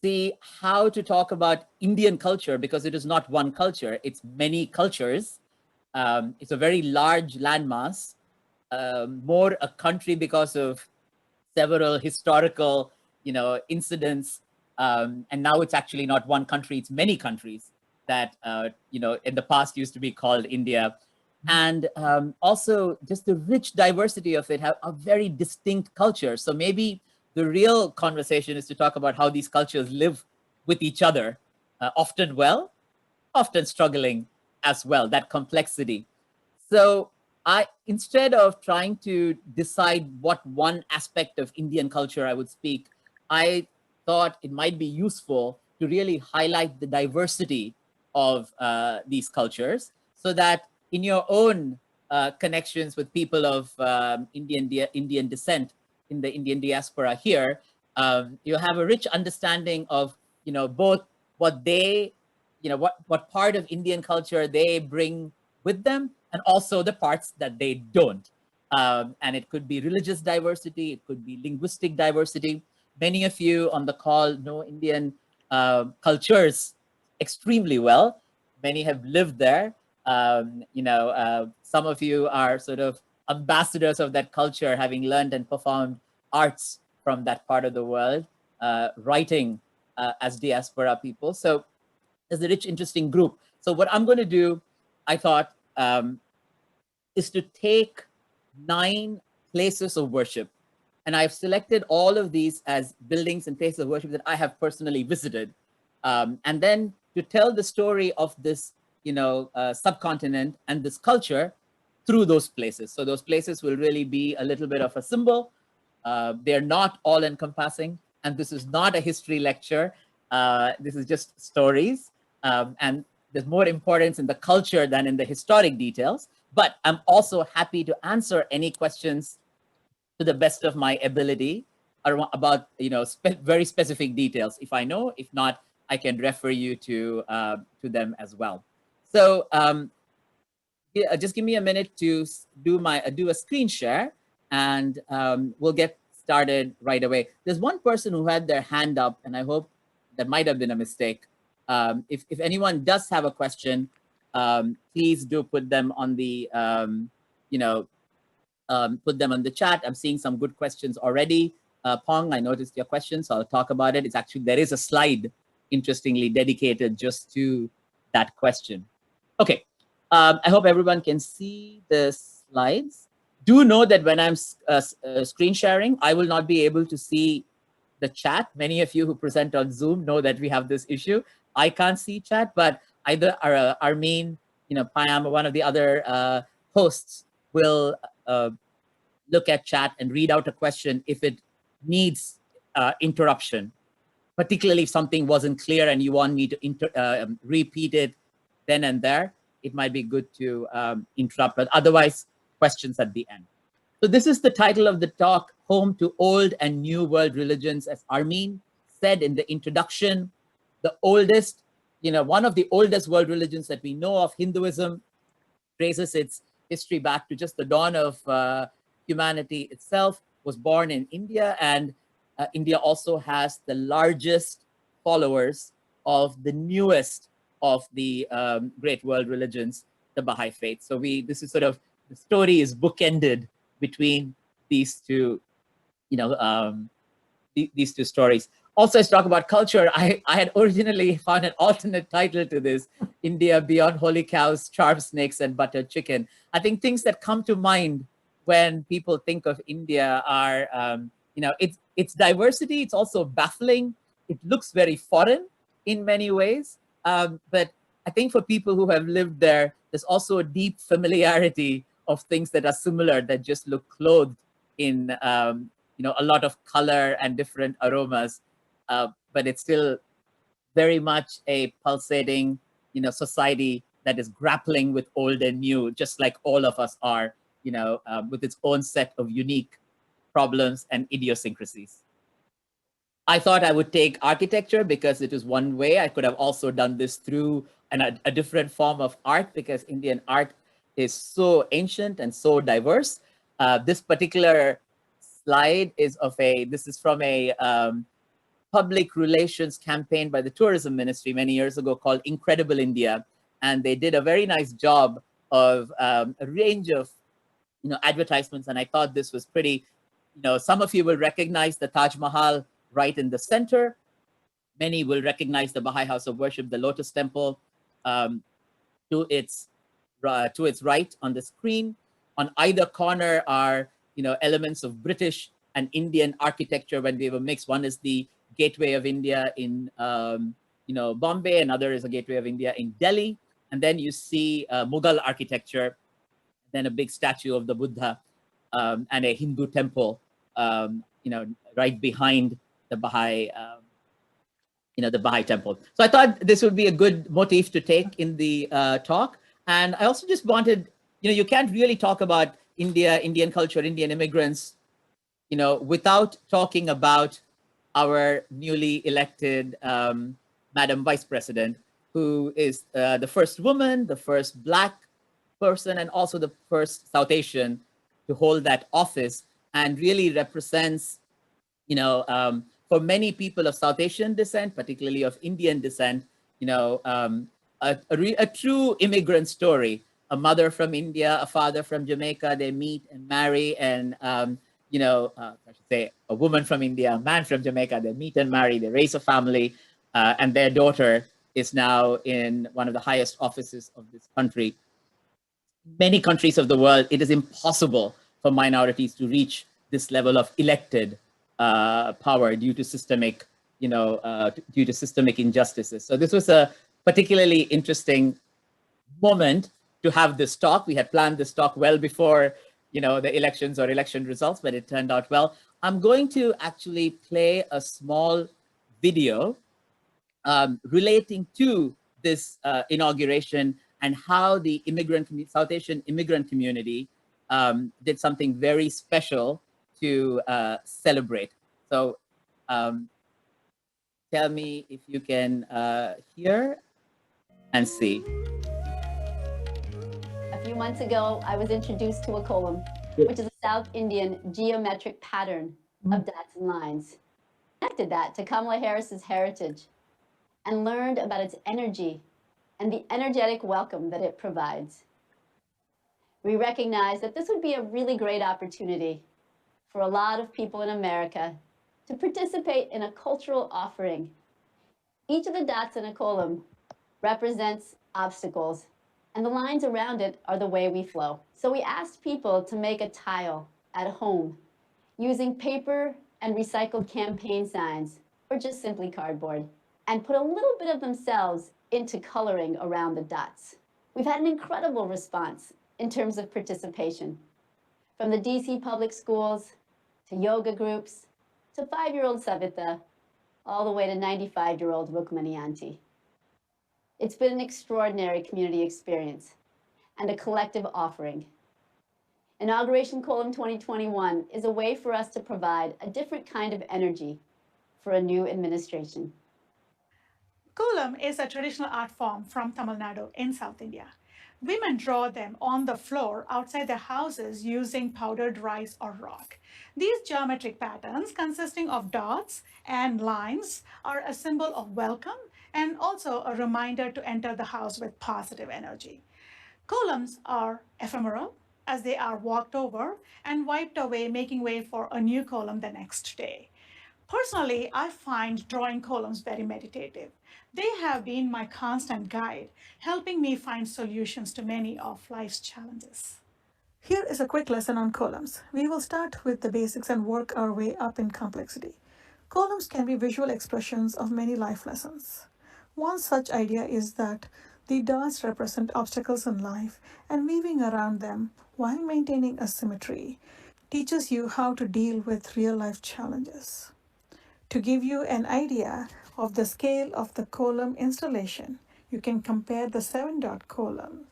see how to talk about Indian culture, because it is not one culture, it's many cultures. It's a very large landmass, more a country because of several historical, incidents. And now it's actually not one country, it's many countries that, in the past used to be called India. And also just the rich diversity of it, have a very distinct culture. So maybe the real conversation is to talk about how these cultures live with each other, often well, often struggling as well, that complexity. So instead of trying to decide what one aspect of Indian culture I would speak, I thought it might be useful to really highlight the diversity of these cultures, so that in your own connections with people of Indian descent in the Indian diaspora here, you have a rich understanding of, both what they, what part of Indian culture they bring with them, and also the parts that they don't. And it could be religious diversity, it could be linguistic diversity. Many of you on the call know Indian cultures extremely well. Many have lived there. Some of you are sort of ambassadors of that culture, having learned and performed arts from that part of the world, writing as diaspora people. So there's a rich, interesting group. So what I'm going to do, I thought, is to take 9 places of worship. And I've selected all of these as buildings and places of worship that I have personally visited. And then to tell the story of this, subcontinent and this culture through those places. So those places will really be a little bit of a symbol. They're not all encompassing. And this is not a history lecture. This is just stories. And there's more importance in the culture than in the historic details. But I'm also happy to answer any questions to the best of my ability about, very specific details. If I know, if not, I can refer you to them as well. So just give me a minute to do a screen share, and we'll get started right away. There's one person who had their hand up, and I hope that might have been a mistake. If anyone does have a question, please do put them on the, put them on the chat. I'm seeing some good questions already. Pong, I noticed your question, so I'll talk about it. It's actually, there is a slide, interestingly, dedicated just to that question. Okay, I hope everyone can see the slides. Do know that when I'm screen sharing, I will not be able to see the chat. Many of you who present on Zoom know that we have this issue. I can't see chat, but either Armin, Payam, or one of the other hosts will look at chat and read out a question if it needs interruption, particularly if something wasn't clear and you want me to repeat it then and there. It might be good to interrupt, but otherwise, questions at the end. So this is the title of the talk, Home to Old and New World Religions. As Armin said in the introduction, the oldest, one of the oldest world religions that we know of, Hinduism, traces its history back to just the dawn of humanity itself, was born in India, and India also has the largest followers of the newest of the great world religions, the Baha'i faith. So this is sort of, the story is bookended between these two, these two stories. Also, let's talk about culture. I had originally found an alternate title to this, India Beyond Holy Cows, Charmed Snakes, and Buttered Chicken. I think things that come to mind when people think of India are, its diversity. It's also baffling. It looks very foreign in many ways. But I think for people who have lived there, there's also a deep familiarity of things that are similar, that just look clothed in, a lot of color and different aromas. But it's still very much a pulsating, society that is grappling with old and new, just like all of us are, with its own set of unique problems and idiosyncrasies. I thought I would take architecture because it is one way. I could have also done this through a different form of art, because Indian art is so ancient and so diverse. This particular slide is from a public relations campaign by the tourism ministry many years ago called Incredible India. And they did a very nice job of a range of advertisements. And I thought this was pretty, some of you will recognize the Taj Mahal right in the center. Many will recognize the Baha'i House of Worship, the Lotus Temple, to its right on the screen. On either corner are elements of British and Indian architecture when they were mixed. One is the Gateway of India in Bombay, another is a Gateway of India in Delhi, and then you see Mughal architecture, then a big statue of the Buddha, and a Hindu temple, right behind the Baha'i. The Baha'i temple. So I thought this would be a good motif to take in the talk. And I also just wanted, you can't really talk about India, Indian culture, Indian immigrants, without talking about our newly elected Madam Vice President, who is the first woman, the first Black person, and also the first South Asian to hold that office, and really represents, for many people of South Asian descent, particularly of Indian descent, a true immigrant story. A mother from India, a father from Jamaica, they meet and marry, and I should say a woman from India, a man from Jamaica, they meet and marry, they raise a family, and their daughter is now in one of the highest offices of this country. Many countries of the world, it is impossible for minorities to reach this level of elected power due to systemic, injustices. So this was a particularly interesting moment to have this talk. We had planned this talk well before, the elections or election results, but it turned out well. I'm going to actually play a small video relating to this inauguration and how the South Asian immigrant community did something very special to celebrate. So tell me if you can hear and see. A few months ago, I was introduced to a kolam, which is a South Indian geometric pattern of dots and lines. I connected that to Kamala Harris's heritage and learned about its energy and the energetic welcome that it provides. We recognize that this would be a really great opportunity for a lot of people in America to participate in a cultural offering. Each of the dots in a kolam represents obstacles, and the lines around it are the way we flow. So we asked people to make a tile at home using paper and recycled campaign signs, or just simply cardboard, and put a little bit of themselves into coloring around the dots. We've had an incredible response in terms of participation, from the DC public schools, to yoga groups, to 5-year-old Savita, all the way to 95-year-old Rukmani Auntie. It's been an extraordinary community experience and a collective offering. Inauguration Kolam 2021 is a way for us to provide a different kind of energy for a new administration. Kolam is a traditional art form from Tamil Nadu in South India. Women draw them on the floor outside their houses using powdered rice or rock. These geometric patterns, consisting of dots and lines, are a symbol of welcome and also a reminder to enter the house with positive energy. Kolams are ephemeral, as they are walked over and wiped away, making way for a new kolam the next day. Personally, I find drawing kolams very meditative. They have been my constant guide, helping me find solutions to many of life's challenges. Here is a quick lesson on kolams. We will start with the basics and work our way up in complexity. Kolams can be visual expressions of many life lessons. One such idea is that the dots represent obstacles in life, and weaving around them while maintaining a symmetry teaches you how to deal with real-life challenges. To give you an idea of the scale of the kolam installation, you can compare the 7-dot kolam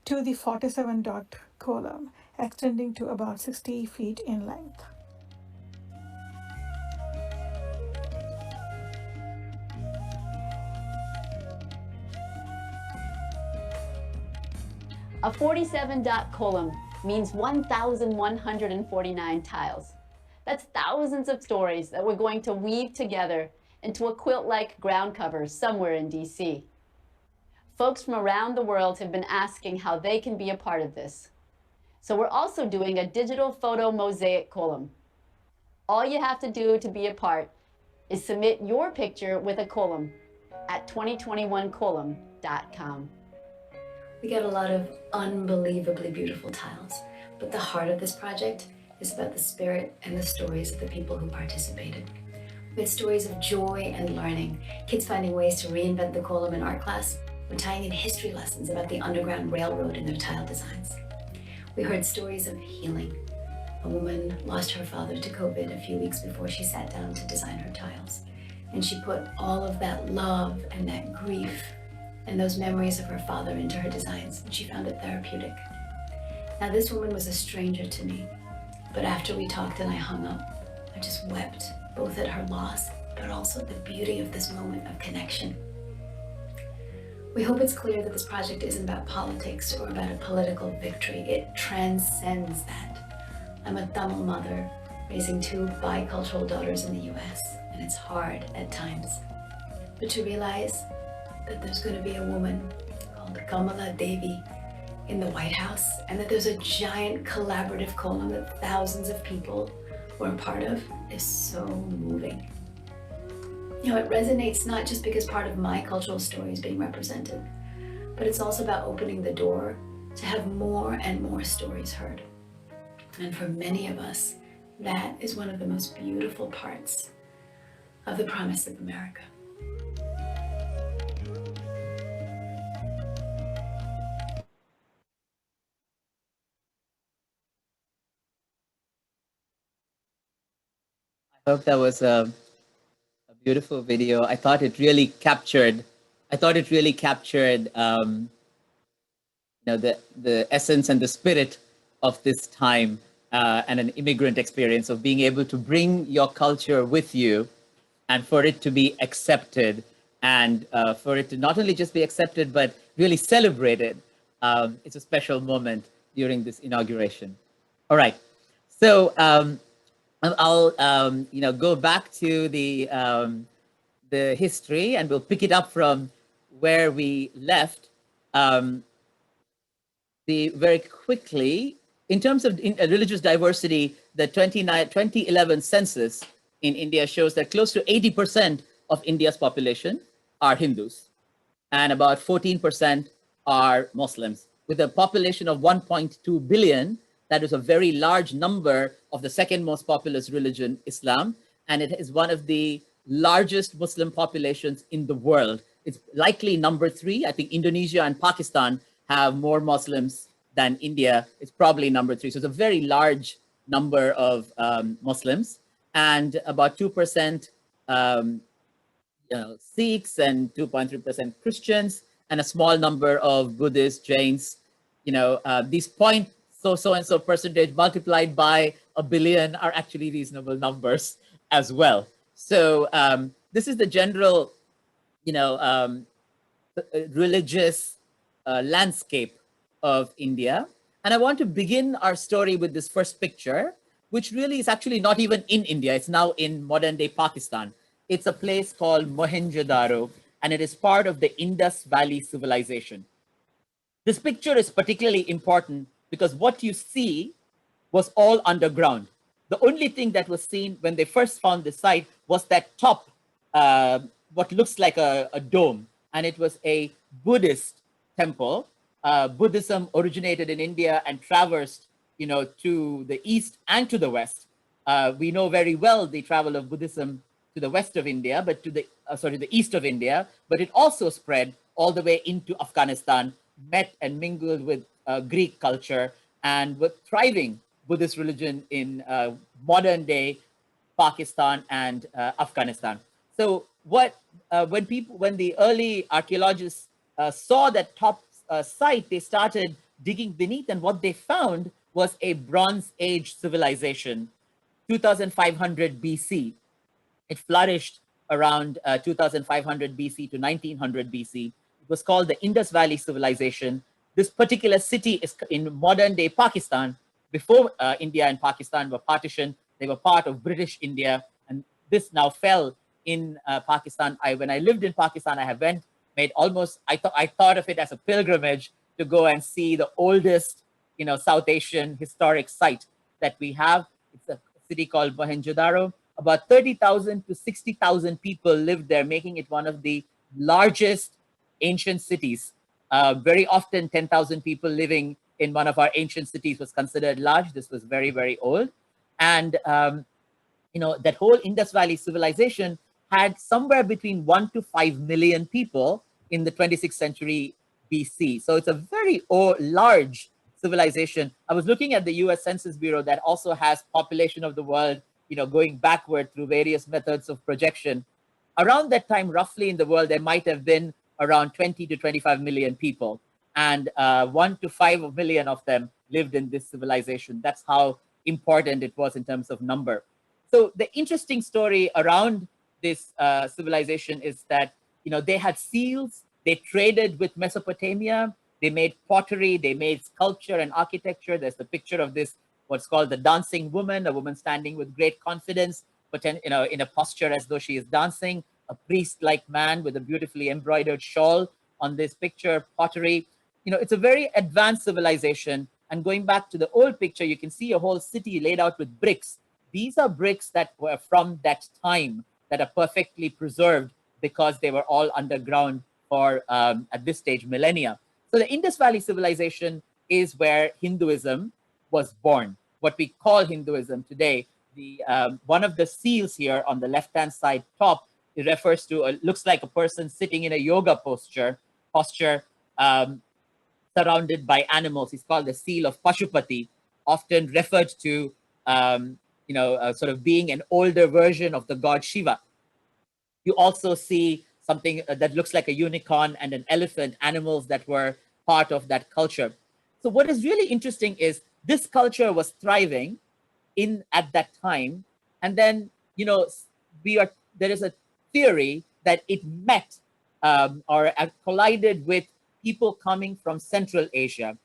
to the 47-dot kolam, extending to about 60 feet in length. A 47-dot kolam means 1,149 tiles. That's thousands of stories that we're going to weave together into a quilt-like ground cover somewhere in DC. Folks from around the world have been asking how they can be a part of this. So we're also doing a digital photo mosaic kolam. All you have to do to be a part is submit your picture with a kolam at 2021kolam.com. We got a lot of unbelievably beautiful tiles, but the heart of this project is about the spirit and the stories of the people who participated. We had stories of joy and learning, kids finding ways to reinvent the kolam in art class, or tying in history lessons about the Underground Railroad in their tile designs. We heard stories of healing. A woman lost her father to COVID a few weeks before she sat down to design her tiles. And she put all of that love and that grief and those memories of her father into her designs, and she found it therapeutic. Now, this woman was a stranger to me, but after we talked and I hung up, I just wept, both at her loss, but also the beauty of this moment of connection. We hope it's clear that this project isn't about politics or about a political victory. It transcends that. I'm a Tamil mother raising two bicultural daughters in the US, and it's hard at times. But to realize that there's going to be a woman called Kamala Devi in the White House, and that there's a giant collaborative kolam that thousands of people were a part of is so moving. You know, it resonates not just because part of my cultural story is being represented, but it's also about opening the door to have more and more stories heard. And for many of us, that is one of the most beautiful parts of the promise of America. I hope that was a beautiful video. I thought it really captured, the essence and the spirit of this time, and an immigrant experience of being able to bring your culture with you, and for it to be accepted, and for it to not only just be accepted, but really celebrated. It's a special moment during this inauguration. All right, so I'll go back to the history, and we'll pick it up from where we left. Very quickly, in terms of religious diversity, the 2011 census in India shows that close to 80% of India's population are Hindus, and about 14% are Muslims. With a population of 1.2 billion, that is a very large number of the second most populous religion, Islam, and it is one of the largest Muslim populations in the world. It's likely number 3. I think Indonesia and Pakistan have more Muslims than India. It's probably number 3. So it's a very large number of Muslims, and about 2% Sikhs, and 2.3% Christians, and a small number of Buddhists, Jains. These so and so percentage multiplied by a billion are actually reasonable numbers as well. So this is the general, religious landscape of India. And I want to begin our story with this first picture, which really is actually not even in India. It's now in modern day Pakistan. It's a place called Mohenjo-daro, and it is part of the Indus Valley civilization. This picture is particularly important because what you see was all underground. The only thing that was seen when they first found the site was that top, what looks like a dome, and it was a Buddhist temple. Buddhism originated in India and traversed, to the east and to the west. We know very well the travel of Buddhism to the west of India, but to the east of India, but it also spread all the way into Afghanistan, met and mingled with Greek culture, and with thriving Buddhist religion in modern day Pakistan and Afghanistan. So when the early archaeologists saw that top site, they started digging beneath, and what they found was a Bronze Age civilization, 2500 BC. It flourished around 2500 BC to 1900 BC. It was called the Indus Valley civilization. This particular city is in modern day Pakistan. Before India and Pakistan were partitioned, they were part of British India, and this now fell in Pakistan. When I lived in Pakistan, I have made almost, I thought of it as a pilgrimage to go and see the oldest, South Asian historic site that we have. It's a city called Mohenjo-daro. About 30,000 to 60,000 people lived there, making it one of the largest ancient cities. Very often 10,000 people living in one of our ancient cities was considered large. This was very, very old. And that whole Indus Valley civilization had somewhere between 1 to 5 million people in the 26th century BC. So it's a very large civilization. I was looking at the US Census Bureau that also has population of the world, going backward through various methods of projection. Around that time, roughly in the world, there might have been around 20 to 25 million people. And 1 to 5 million of them lived in this civilization. That's how important it was in terms of number. So the interesting story around this civilization is that, they had seals, they traded with Mesopotamia, they made pottery, they made sculpture and architecture. There's the picture of this, what's called the dancing woman, a woman standing with great confidence, but in a posture as though she is dancing, a priest-like man with a beautifully embroidered shawl on this picture, pottery. It's a very advanced civilization. And going back to the old picture, you can see a whole city laid out with bricks. These are bricks that were from that time that are perfectly preserved because they were all underground for, at this stage, millennia. So the Indus Valley civilization is where Hinduism was born. What we call Hinduism today, one of the seals here on the left-hand side top, it refers to, looks like a person sitting in a yoga posture, surrounded by animals. It's called the seal of Pashupati, often referred to, sort of being an older version of the god Shiva. You also see something that looks like a unicorn and an elephant, animals that were part of that culture. So what is really interesting is this culture was thriving at that time. And then, there is a theory that it met or collided with people coming from Central Asia.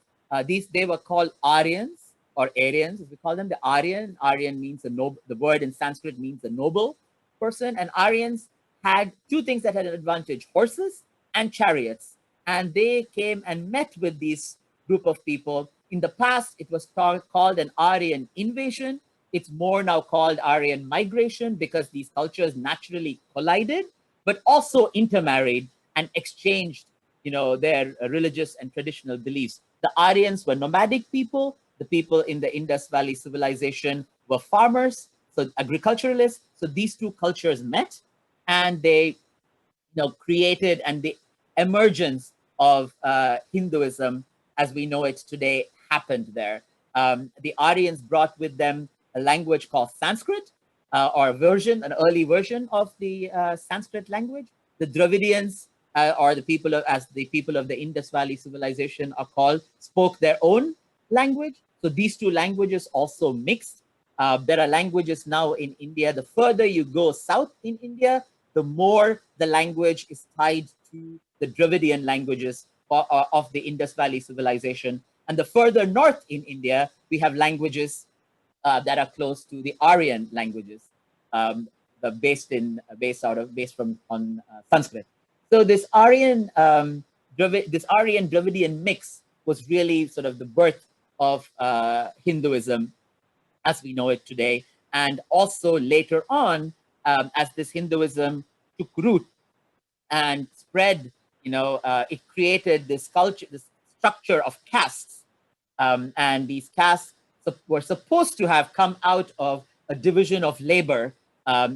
They were called Aryans or Aryans, as we call them. The Aryan means the word in Sanskrit means a noble person. And Aryans had two things that had an advantage: horses and chariots. And they came and met with this group of people. In the past, it was called an Aryan invasion. It's more now called Aryan migration because these cultures naturally collided, but also intermarried and exchanged, their religious and traditional beliefs. The Aryans were nomadic people. The people in the Indus Valley civilization were farmers, so agriculturalists. So these two cultures met, and they, created, and the emergence of Hinduism as we know it today happened there. The Aryans brought with them a language called Sanskrit, or an early version of the Sanskrit language. The Dravidians, or the people of the Indus Valley civilization are called, spoke their own language. So these two languages also mixed. There are languages now in India. The further you go south in India, the more the language is tied to the Dravidian languages of the Indus Valley civilization. And the further north in India, we have languages that are close to the Aryan languages, based on Sanskrit. So this Aryan Dravidian mix was really sort of the birth of Hinduism as we know it today. And also later on, as this Hinduism took root and spread, it created this culture, this structure of castes. And these castes were supposed to have come out of a division of labor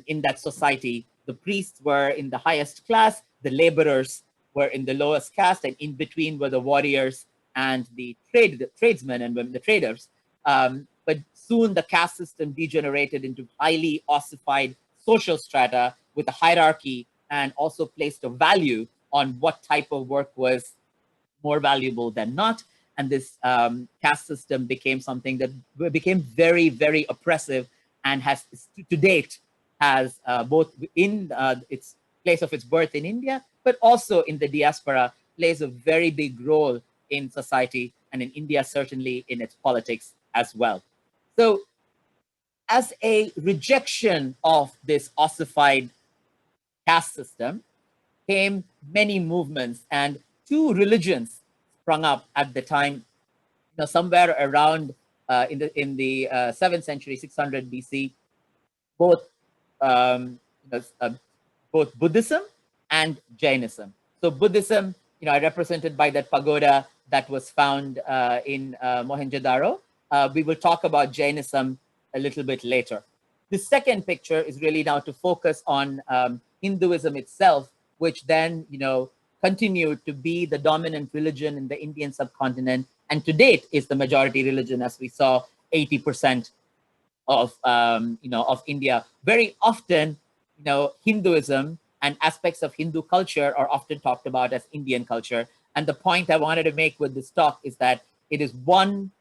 in that society. The priests were in the highest class, the laborers were in the lowest caste, and in between were the warriors and the tradesmen and the traders. But soon the caste system degenerated into highly ossified social strata with a hierarchy, and also placed a value on what type of work was more valuable than not. And this caste system became something that became very, very oppressive, and has to date has both in its place of its birth in India, but also in the diaspora, plays a very big role in society, and in India, certainly in its politics as well. So as a rejection of this ossified caste system, came many movements, and two religions sprung up at the time. Somewhere around in the 7th century, 600 BC, both you know, uh, both Buddhism and Jainism. So Buddhism, are represented by that pagoda that was found in Mohenjo-daro. We will talk about Jainism a little bit later. The second picture is really now to focus on Hinduism itself, which then, continued to be the dominant religion in the Indian subcontinent, and to date is the majority religion, as we saw, 80% of India. Very often, Hinduism and aspects of Hindu culture are often talked about as Indian culture. And the point I wanted to make with this talk is that it is one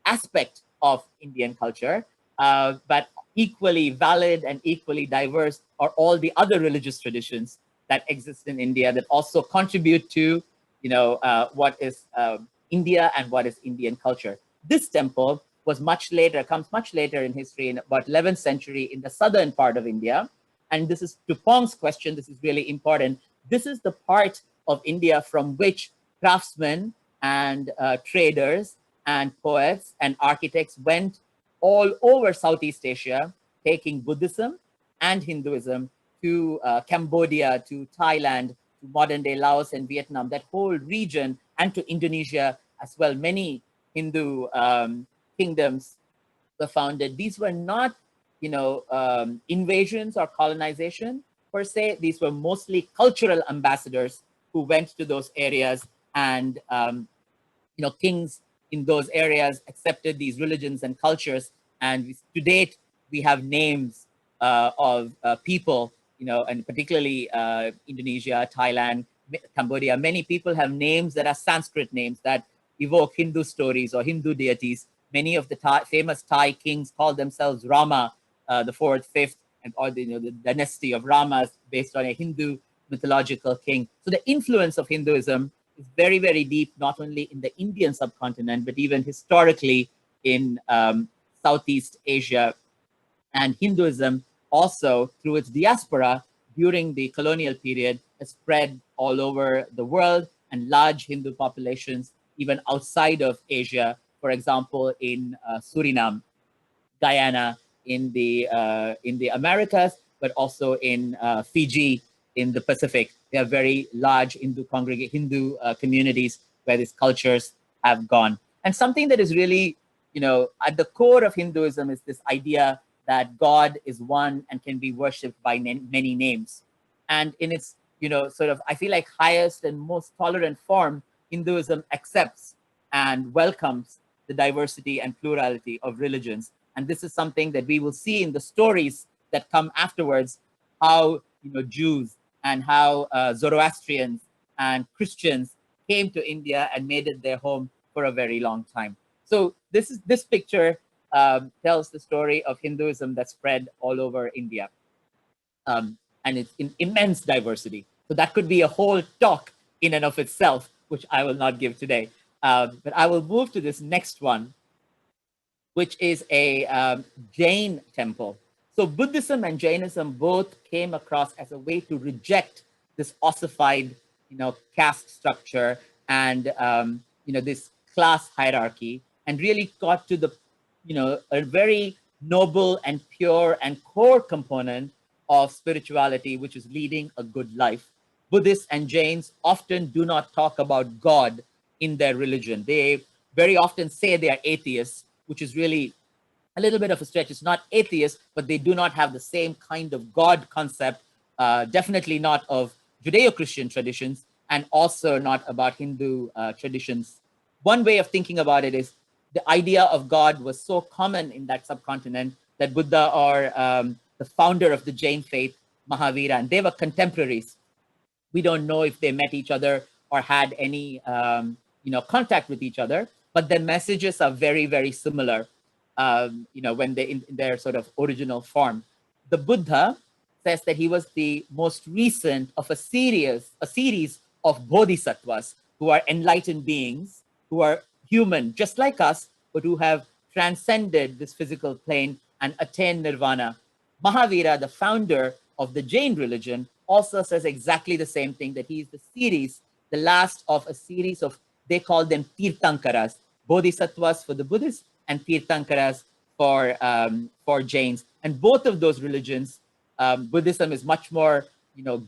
aspect of Indian culture, but equally valid and equally diverse are all the other religious traditions that exist in India that also contribute to, what is India and what is Indian culture. This temple comes much later in history, in about 11th century in the southern part of India. And this is to Pong's question, this is really important. This is the part of India from which craftsmen and traders and poets and architects went all over Southeast Asia, taking Buddhism and Hinduism to Cambodia, to Thailand, to modern day Laos and Vietnam, that whole region, and to Indonesia as well. Many Hindu kingdoms were founded. These were not, invasions or colonization per se. These were mostly cultural ambassadors who went to those areas, and kings in those areas accepted these religions and cultures. And to date, we have names of people, and particularly Indonesia, Thailand, Cambodia. Many people have names that are Sanskrit names that evoke Hindu stories or Hindu deities. Many of the famous Thai kings call themselves Rama, the fourth, fifth, and or the dynasty of Ramas based on a Hindu mythological king. So the influence of Hinduism is very, very deep, not only in the Indian subcontinent, but even historically in Southeast Asia. And Hinduism also, through its diaspora during the colonial period, has spread all over the world, and large Hindu populations even outside of Asia, for example, in Suriname, Guyana, in the Americas, but also in Fiji, in the Pacific. They are very large Hindu communities where these cultures have gone. And something that is really, at the core of Hinduism is this idea that God is one and can be worshipped by many names. And in its, I feel like highest and most tolerant form, Hinduism accepts and welcomes the diversity and plurality of religions. And this is something that we will see in the stories that come afterwards, how Jews and how Zoroastrians and Christians came to India and made it their home for a very long time. So this picture tells the story of Hinduism that spread all over India. And it's in immense diversity. So that could be a whole talk in and of itself, which I will not give today. But I will move to this next one, which is a Jain temple. So Buddhism and Jainism both came across as a way to reject this ossified, caste structure and, this class hierarchy, and really got to the, a very noble and pure and core component of spirituality, which is leading a good life. Buddhists and Jains often do not talk about God in their religion. They very often say they are atheists, which is really a little bit of a stretch. It's not atheist, but they do not have the same kind of God concept, definitely not of Judeo-Christian traditions, and also not about Hindu traditions. One way of thinking about it is the idea of God was so common in that subcontinent that Buddha, or the founder of the Jain faith, Mahavira, and they were contemporaries. We don't know if they met each other or had any contact with each other, but their messages are very, very similar. When they in their sort of original form. The Buddha says that he was the most recent of a series of bodhisattvas, who are enlightened beings, who are human, just like us, but who have transcended this physical plane and attained nirvana. Mahavira, the founder of the Jain religion, also says exactly the same thing, that he is the last of a series of, they call them Tirthankaras, Bodhisattvas for the Buddhists and Tirthankaras for Jains. And both of those religions, Buddhism is much more,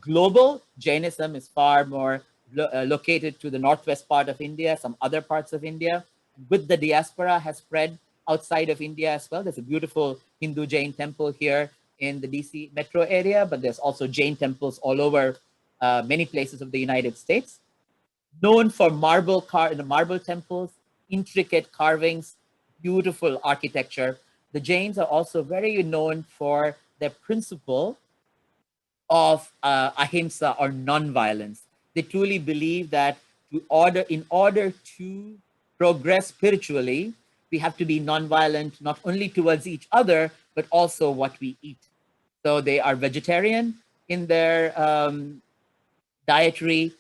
global. Jainism is far more located to the northwest part of India, some other parts of India. With the diaspora has spread outside of India as well. There's a beautiful Hindu Jain temple here in the DC metro area, but there's also Jain temples all over many places of the United States. Known for marble temples, intricate carvings, beautiful architecture. The Jains are also very known for their principle of ahimsa, or non-violence. They truly believe that in order to progress spiritually, we have to be non-violent, not only towards each other, but also what we eat. So they are vegetarian in their dietary,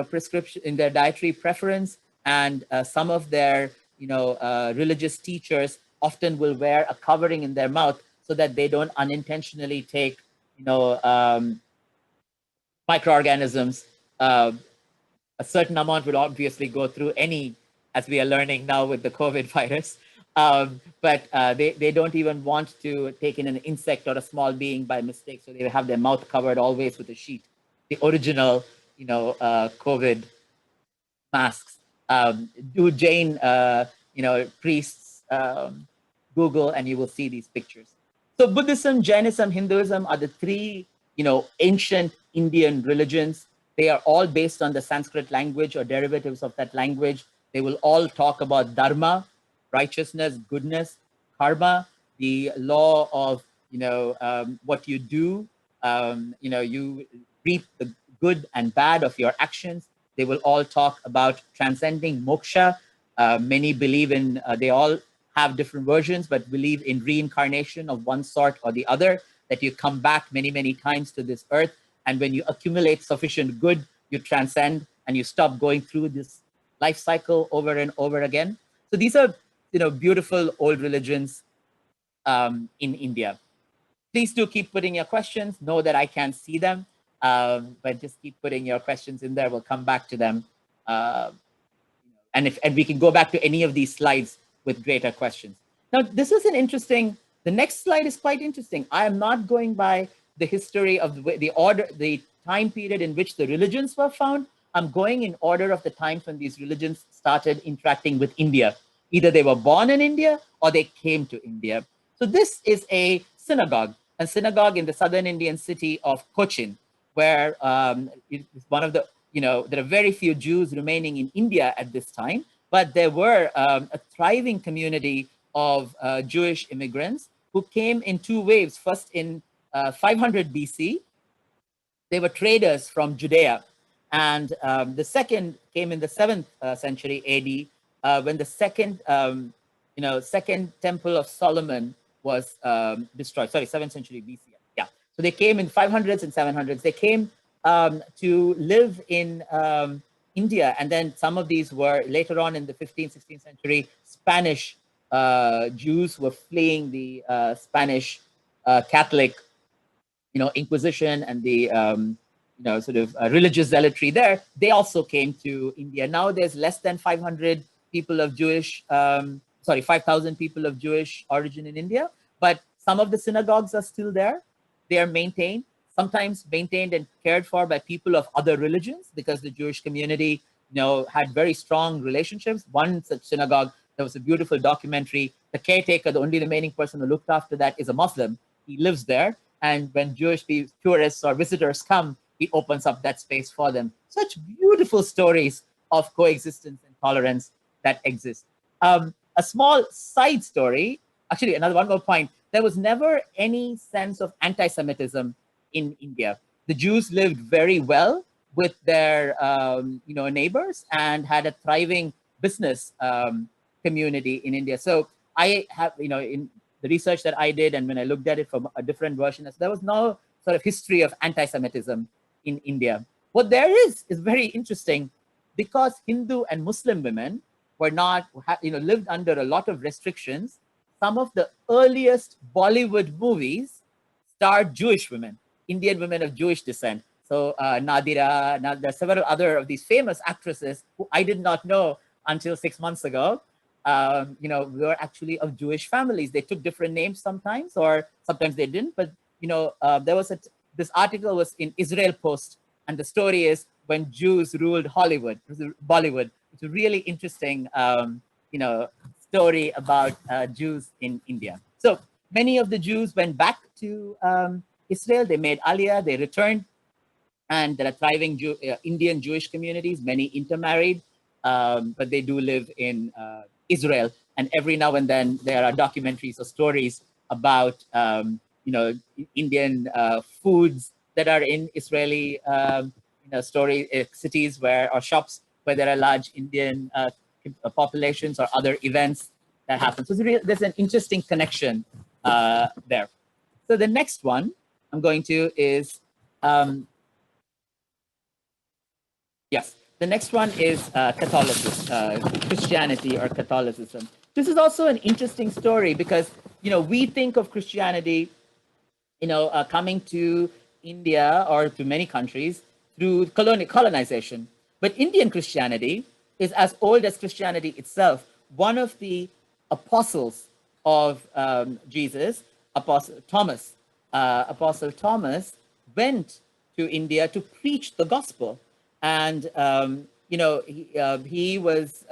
prescription, in their dietary preference, and some of their, religious teachers often will wear a covering in their mouth so that they don't unintentionally take, microorganisms. A certain amount will obviously go through any, as we are learning now with the COVID virus. But they don't even want to take in an insect or a small being by mistake, so they have their mouth covered always with a sheet. The original, COVID masks. Do Jain, priests Google, and you will see these pictures. So Buddhism, Jainism, Hinduism are the three, ancient Indian religions. They are all based on the Sanskrit language or derivatives of that language. They will all talk about dharma, righteousness, goodness, karma, the law of, what you do. You reap the good and bad of your actions. They will all talk about transcending moksha. Many believe in, they all have different versions, but believe in reincarnation of one sort or the other, that you come back many, many times to this earth. And when you accumulate sufficient good, you transcend and you stop going through this life cycle over and over again. So these are, beautiful old religions in India. Please do keep putting your questions. Know that I can't see them, but just keep putting your questions in there. We'll come back to them. And we can go back to any of these slides with greater questions. Now, this is the next slide is quite interesting. I am not going by the history of the time period in which the religions were found. I'm going in order of the times when these religions started interacting with India. Either they were born in India or they came to India. So this is a synagogue in the southern Indian city of Cochin, where it's one of the, there are very few Jews remaining in India at this time, but there were a thriving community of Jewish immigrants who came in two waves. First in 500 BC, they were traders from Judea. And the second came in the 7th century AD, when the second temple of Solomon was destroyed. Sorry, 7th century BC. Yeah. So they came in 500s and 700s. They came to live in India. And then some of these were later on in the 15th, 16th century, Spanish Jews were fleeing the Spanish Catholic, Inquisition and the, religious zealotry there. They also came to India. Now there's less than 500 people of 5,000 people of Jewish origin in India, but some of the synagogues are still there. They are maintained, sometimes maintained and cared for by people of other religions, because the Jewish community, had very strong relationships. One such synagogue, there was a beautiful documentary. The caretaker, the only remaining person who looked after that, is a Muslim. He lives there. And when Jewish tourists or visitors come, he opens up that space for them. Such beautiful stories of coexistence and tolerance that exist. A small side story, actually, one more point. There was never any sense of anti-Semitism in India. The Jews lived very well with their neighbors and had a thriving business community in India. So I have, in the research that I did, and when I looked at it from a different version, there was no sort of history of anti-Semitism in India. What there is very interesting, because Hindu and Muslim women were not, lived under a lot of restrictions. Some of the earliest Bollywood movies starred Jewish women, Indian women of Jewish descent. So Nadira, there are several other of these famous actresses who I did not know until 6 months ago. Were actually of Jewish families. They took different names sometimes, or sometimes they didn't. But there was this article was in Israel Post, and the story is when Jews ruled Hollywood, Bollywood. It's a really interesting, story about Jews in India. So many of the Jews went back to Israel. They made Aliyah. They returned, and there are thriving Indian Jewish communities. Many intermarried, but they do live in Israel. And every now and then there are documentaries or stories about Indian foods that are in Israeli cities or shops where there are large Indian populations or other events that happen. So there's an interesting connection there. So the next one I'm going to is yes. The next one is Catholicism, Christianity or Catholicism. This is also an interesting story because, we think of Christianity, coming to India or to many countries through colonization. But Indian Christianity is as old as Christianity itself. One of the apostles of Jesus, Apostle Thomas, went to India to preach the gospel. And, he was,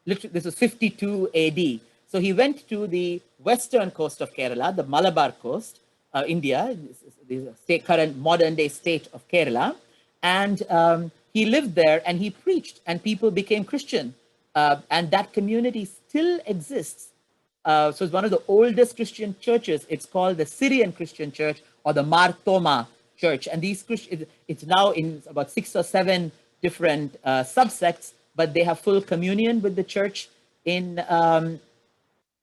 this was 52 AD. So he went to the western coast of Kerala, the Malabar coast, India, the current modern day state of Kerala. And he lived there and he preached and people became Christian. And that community still exists. So it's one of the oldest Christian churches. It's called the Syrian Christian Church or the Mar Thoma Church. And these it's now in about 6 or 7 different subsects, but they have full communion with the church in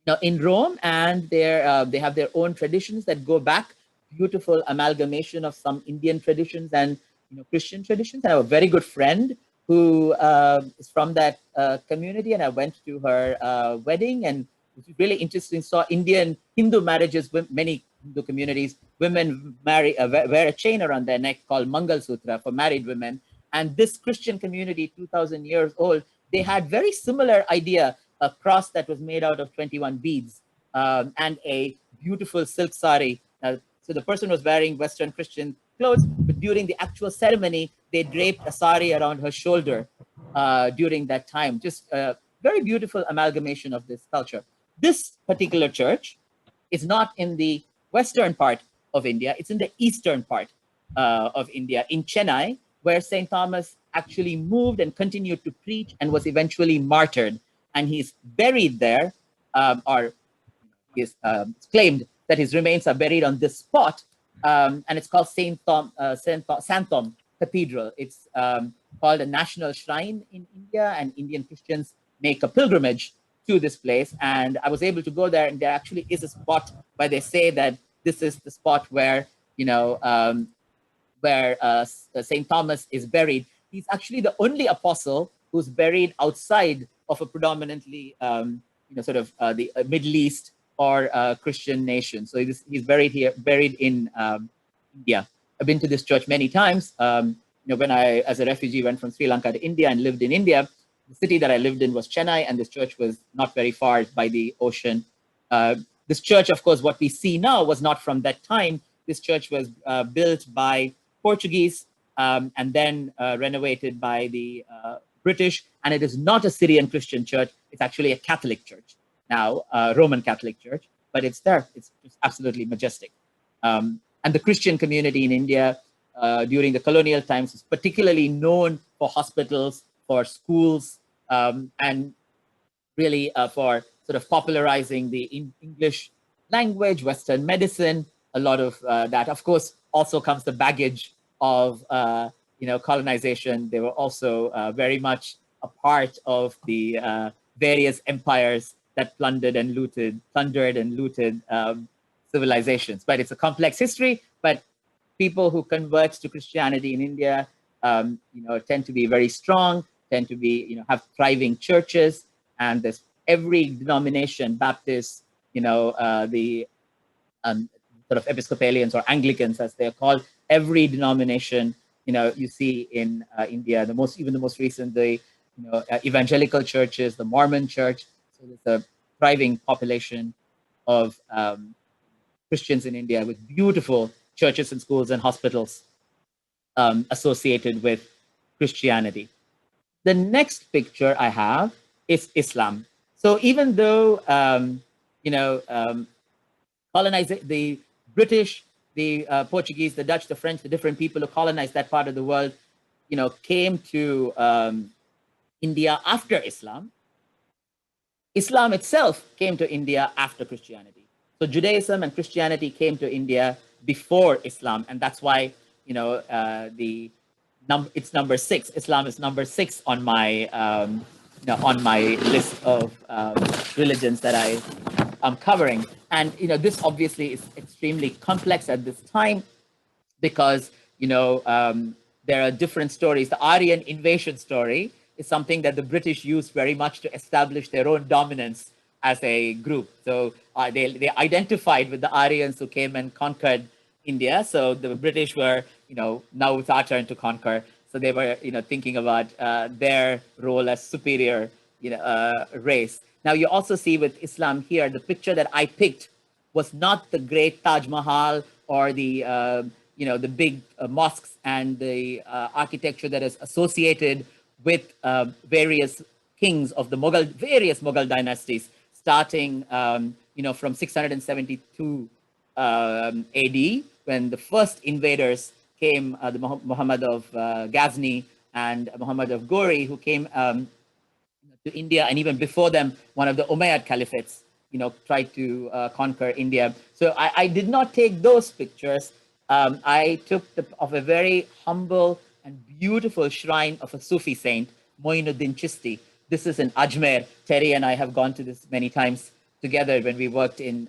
Rome, and they have their own traditions that go back. Beautiful amalgamation of some Indian traditions and Christian traditions. I have a very good friend who is from that community, and I went to her wedding, and it was really interesting. Saw Indian Hindu marriages with many Hindu communities. Women wear a chain around their neck called Mangal Sutra for married women. And this Christian community, 2,000 years old, they had very similar idea, a cross that was made out of 21 beads and a beautiful silk sari. So the person was wearing Western Christian clothes, but during the actual ceremony, they draped a sari around her shoulder during that time. Just a very beautiful amalgamation of this culture. This particular church is not in the western part of India, it's in the eastern part of India, in Chennai, where St. Thomas actually moved and continued to preach and was eventually martyred. And he's buried there, or is claimed that his remains are buried on this spot, and it's called Santom Cathedral. It's called a national shrine in India, and Indian Christians make a pilgrimage to this place. And I was able to go there, and there actually is a spot where they say that this is the spot where St. Thomas is buried. He's actually the only apostle who's buried outside of a predominantly the Middle East or Christian nation. So he's buried here, buried in India. I've been to this church many times. When I, as a refugee, went from Sri Lanka to India and lived in India, the city that I lived in was Chennai, and this church was not very far by the ocean. This church, of course, what we see now was not from that time. This church was built by Portuguese and then renovated by the British, and it is not a Syrian Christian church. It's actually a Catholic church now, Roman Catholic church, but it's there. It's just absolutely majestic. And the Christian community in India during the colonial times is particularly known for hospitals, for schools, and really for sort of popularizing the English language, Western medicine. A lot of that, of course, also comes the baggage of colonization. They were also very much a part of the various empires that plundered and looted civilizations. But it's a complex history. But people who convert to Christianity in India, tend to be very strong, tend to be, have thriving churches, and there's every denomination, Baptists, the sort of Episcopalians or Anglicans, as they're called, every denomination you see in India, even the most recent, the evangelical churches, the Mormon church. So there's a thriving population of Christians in India with beautiful churches and schools and hospitals associated with Christianity. The next picture I have is Islam. So even though colonization, the British, the Portuguese, the Dutch, the French, the different people who colonized that part of the world, came to India after Islam. Islam itself came to India after Christianity. So Judaism and Christianity came to India before Islam, and that's why it's number 6. Islam is number 6 on my list of religions that I'm covering. And this obviously is extremely complex at this time because there are different stories. The Aryan invasion story is something that the British used very much to establish their own dominance as a group. So they identified with the Aryans who came and conquered India. So the British were, now it's our turn to conquer. So they were, thinking about their role as superior, race. Now you also see with Islam here, the picture that I picked was not the great Taj Mahal or the the big mosques and the architecture that is associated with various kings of the various Mughal dynasties, starting from 672 AD, when the first invaders came, the Muhammad of Ghazni and Muhammad of Ghori, who came to India, and even before them, one of the Umayyad caliphates, tried to conquer India. So I did not take those pictures. I took of a very humble and beautiful shrine of a Sufi saint, Moinuddin Chishti. This is in Ajmer. Terry and I have gone to this many times together when we worked in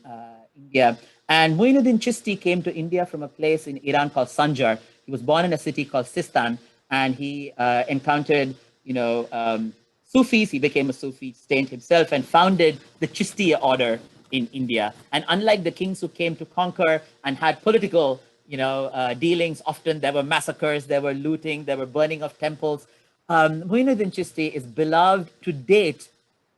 India. And Moinuddin Chishti came to India from a place in Iran called Sanjar. He was born in a city called Sistan, and he encountered, Sufis. He became a Sufi saint himself and founded the Chistiya order in India. And unlike the kings who came to conquer and had political, dealings, often there were massacres, there were looting, there were burning of temples. Muinuddin Chisti is beloved to date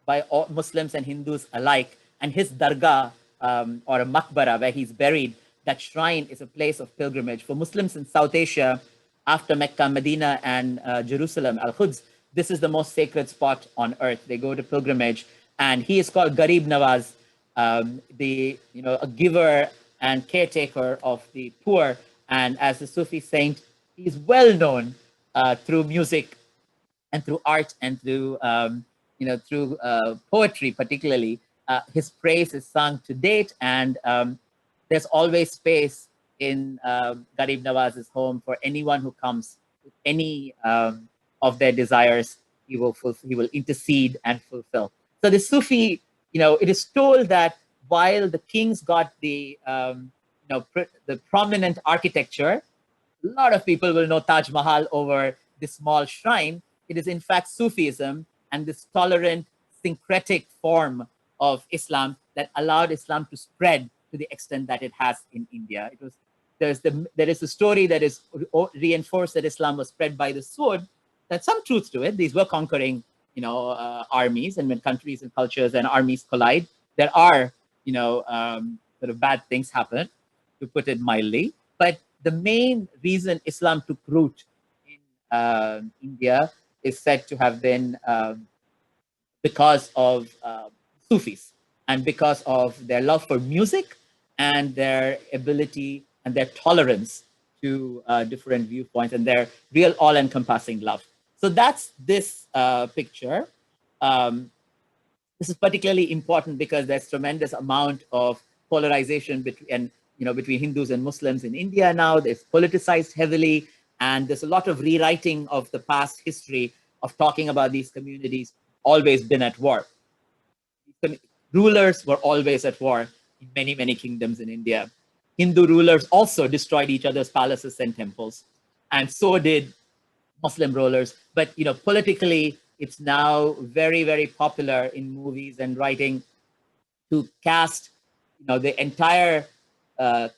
by all Muslims and Hindus alike. And his dargah, or a maqbara where he's buried, that shrine is a place of pilgrimage. For Muslims in South Asia, after Mecca, Medina, and Jerusalem, Al-Quds, this is the most sacred spot on earth. They go to pilgrimage, and he is called Garib Nawaz, a giver and caretaker of the poor. And as a Sufi saint, he is well known through music and through art and through through poetry, particularly. His praise is sung to date, and there's always space in Garib Nawaz's home for anyone who comes with any of their desires. He will intercede and fulfill. So the Sufi, it is told that while the kings got the the prominent architecture, a lot of people will know Taj Mahal over this small shrine. It is in fact Sufism and this tolerant, syncretic form of Islam that allowed Islam to spread to the extent that it has in India. There is a story that is reinforced that Islam was spread by the sword. There's some truth to it. These were conquering, armies, and when countries and cultures and armies collide, there are, sort of bad things happen, to put it mildly. But the main reason Islam took root in India is said to have been because of Sufis, and because of their love for music and their ability and their tolerance to different viewpoints and their real all-encompassing love. So that's this picture. This is particularly important because there's tremendous amount of polarization between Hindus and Muslims in India now. It's politicized heavily, and there's a lot of rewriting of the past history of talking about these communities always been at war. Rulers were always at war in many, many kingdoms in India. Hindu rulers also destroyed each other's palaces and temples, and so did Muslim rulers. But politically, it's now very, very popular in movies and writing to cast the entire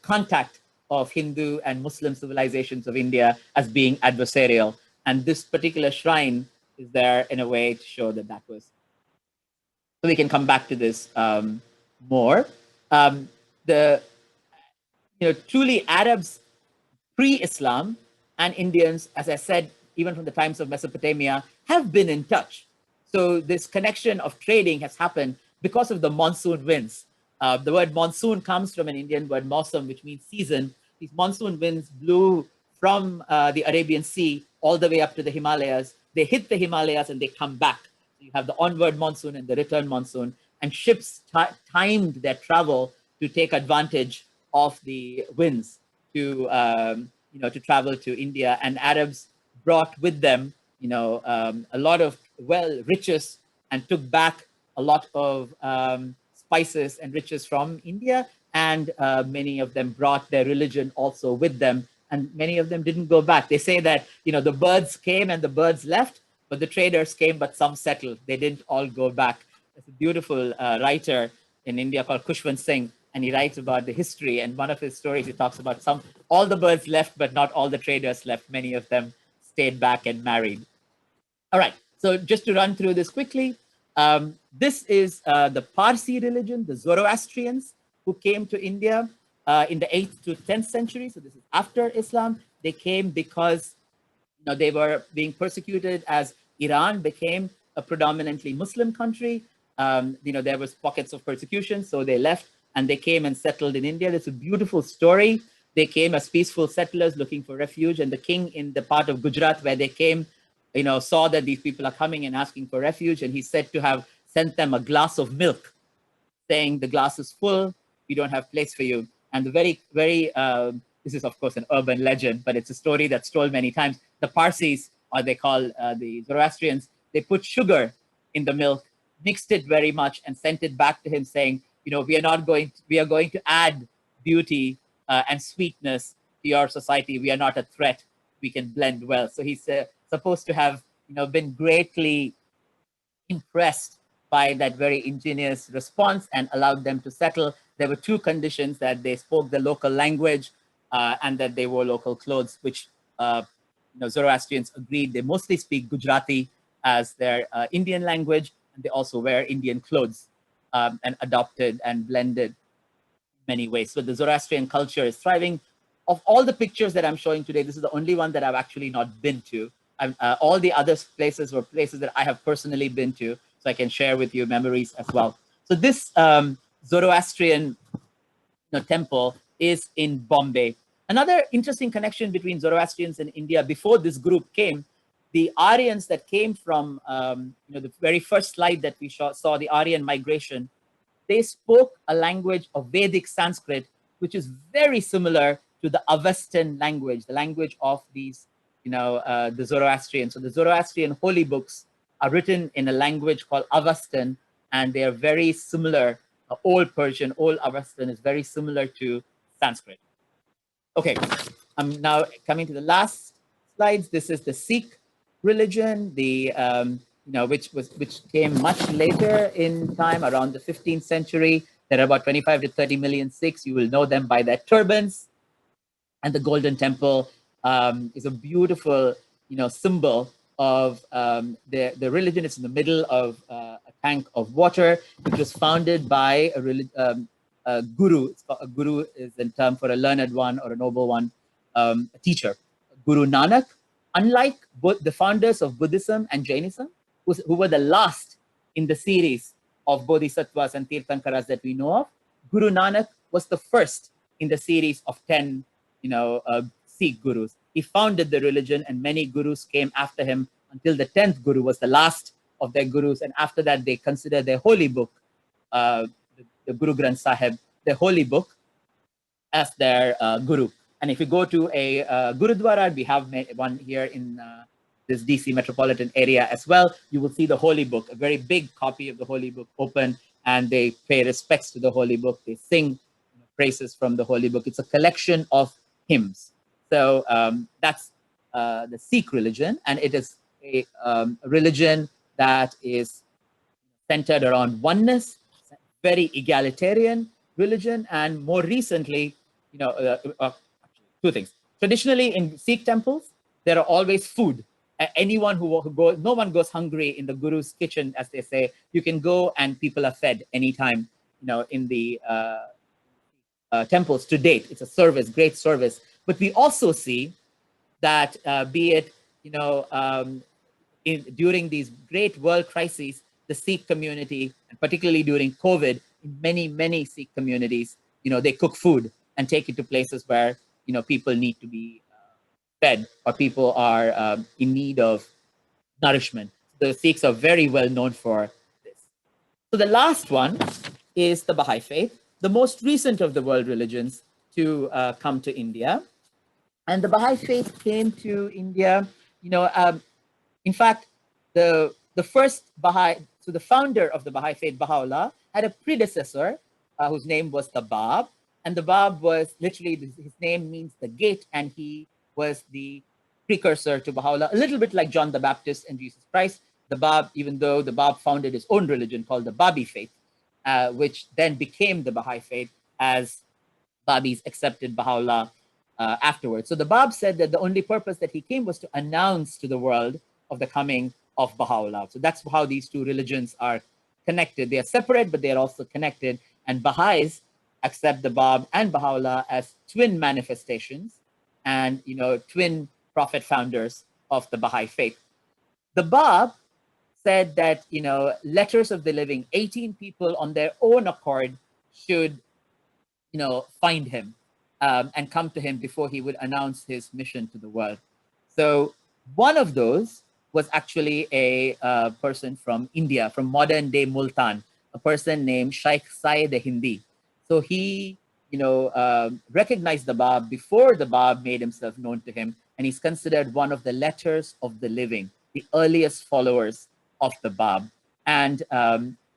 contact of Hindu and Muslim civilizations of India as being adversarial. And this particular shrine is there in a way to show that that was. So we can come back to this more. The truly Arabs pre-Islam and Indians, as I said, even from the times of Mesopotamia, have been in touch. So this connection of trading has happened because of the monsoon winds. The word monsoon comes from an Indian word mausam, which means season. These monsoon winds blew from the Arabian Sea all the way up to the Himalayas. They hit the Himalayas and they come back. So you have the onward monsoon and the return monsoon, and ships timed their travel to take advantage of the winds to to travel to India. And Arabs brought with them a lot of riches and took back a lot of spices and riches from India. And many of them brought their religion also with them. And many of them didn't go back. They say that the birds came and the birds left, but the traders came, but some settled. They didn't all go back. There's a beautiful writer in India called Kushwant Singh, and he writes about the history. And one of his stories, he talks about all the birds left, but not all the traders left. Many of them stayed back and married. All right, so just to run through this quickly, this is the Parsi religion, the Zoroastrians, who came to India in the 8th to 10th century. So this is after Islam. They came because they were being persecuted as Iran became a predominantly Muslim country. There was pockets of persecution, so they left and they came and settled in India. It's a beautiful story. They came as peaceful settlers looking for refuge, and the king in the part of Gujarat where they came, saw that these people are coming and asking for refuge, and he said to have sent them a glass of milk, saying, the glass is full, we don't have place for you. And the very, this is of course an urban legend, but it's a story that's told many times. The Parsis, or they call the Zoroastrians, they put sugar in the milk, mixed it very much, and sent it back to him saying, we are going to add beauty and sweetness to your society. We are not a threat. We can blend well. So he's supposed to have, been greatly impressed by that very ingenious response and allowed them to settle. There were two conditions: that they spoke the local language and that they wore local clothes, which Zoroastrians agreed. They mostly speak Gujarati as their Indian language, and they also wear Indian clothes and adopted and blended many ways. So the Zoroastrian culture is thriving. Of all the pictures that I'm showing today, this is the only one that I've actually not been to. All the other places were places that I have personally been to, so I can share with you memories as well. So this Zoroastrian temple is in Bombay. Another interesting connection between Zoroastrians and India: before this group came, the Aryans that came from, the very first slide that we saw the Aryan migration, they spoke a language of Vedic Sanskrit, which is very similar to the Avestan language, the language of these, the Zoroastrians. So the Zoroastrian holy books are written in a language called Avestan, and they are very similar. Old Persian, Old Avestan is very similar to Sanskrit. Okay, I'm now coming to the last slides. This is the Sikh religion, which came much later in time, around the 15th century. There are about 25 to 30 million Sikhs. You will know them by their turbans. And the Golden Temple is a beautiful, symbol of the religion. It's in the middle of a tank of water, which was founded by a guru. A guru is a term for a learned one or a noble one, a teacher. Guru Nanak, unlike both the founders of Buddhism and Jainism, who were the last in the series of Bodhisattvas and Tirthankaras that we know of, Guru Nanak was the first in the series of 10 Sikh gurus. He founded the religion, and many gurus came after him until the 10th guru was the last of their gurus. And after that, they consider their holy book, the Guru Granth Sahib, their holy book, as their guru. And if you go to a Gurudwara, we have one here in this DC metropolitan area as well, you will see the holy book, a very big copy of the holy book open, and they pay respects to the holy book. They sing praises from the holy book. It's a collection of hymns. So that's the Sikh religion, and it is a religion that is centered around oneness, very egalitarian religion, and more recently, two things. Traditionally, in Sikh temples, there are always food. Anyone who goes, no one goes hungry in the guru's kitchen, as they say. You can go and people are fed anytime, in the temples to date. It's a service, great service. But we also see that be it, during these great world crises, the Sikh community, and particularly during COVID, in many Sikh communities, they cook food and take it to places where, people need to be fed, or people are in need of nourishment. The Sikhs are very well known for this. So the last one is the Baha'i faith, the most recent of the world religions to come to India. And the Baha'i faith came to India, in fact, the first Baha'i, so the founder of the Baha'i faith, Baha'u'llah, had a predecessor whose name was the Bab. And the Bab was literally, his name means the gate, and he was the precursor to Baha'u'llah, a little bit like John the Baptist and Jesus Christ. The Bab, even though the Bab founded his own religion called the Babi faith, which then became the Baha'i faith as Babis accepted Baha'u'llah afterwards. So the Bab said that the only purpose that he came was to announce to the world of the coming of Baha'u'llah. So that's how these two religions are connected. They are separate, but they are also connected. And Baha'is accept the Bab and Baha'u'llah as twin manifestations and, twin prophet founders of the Baha'i faith. The Bab said that, letters of the living, 18 people on their own accord should, find him and come to him before he would announce his mission to the world. So one of those was actually a person from India, from modern day Multan, a person named Shaikh Saeed Hindi. So he, recognized the Bab before the Bab made himself known to him, and he's considered one of the letters of the living, the earliest followers of the Bab. And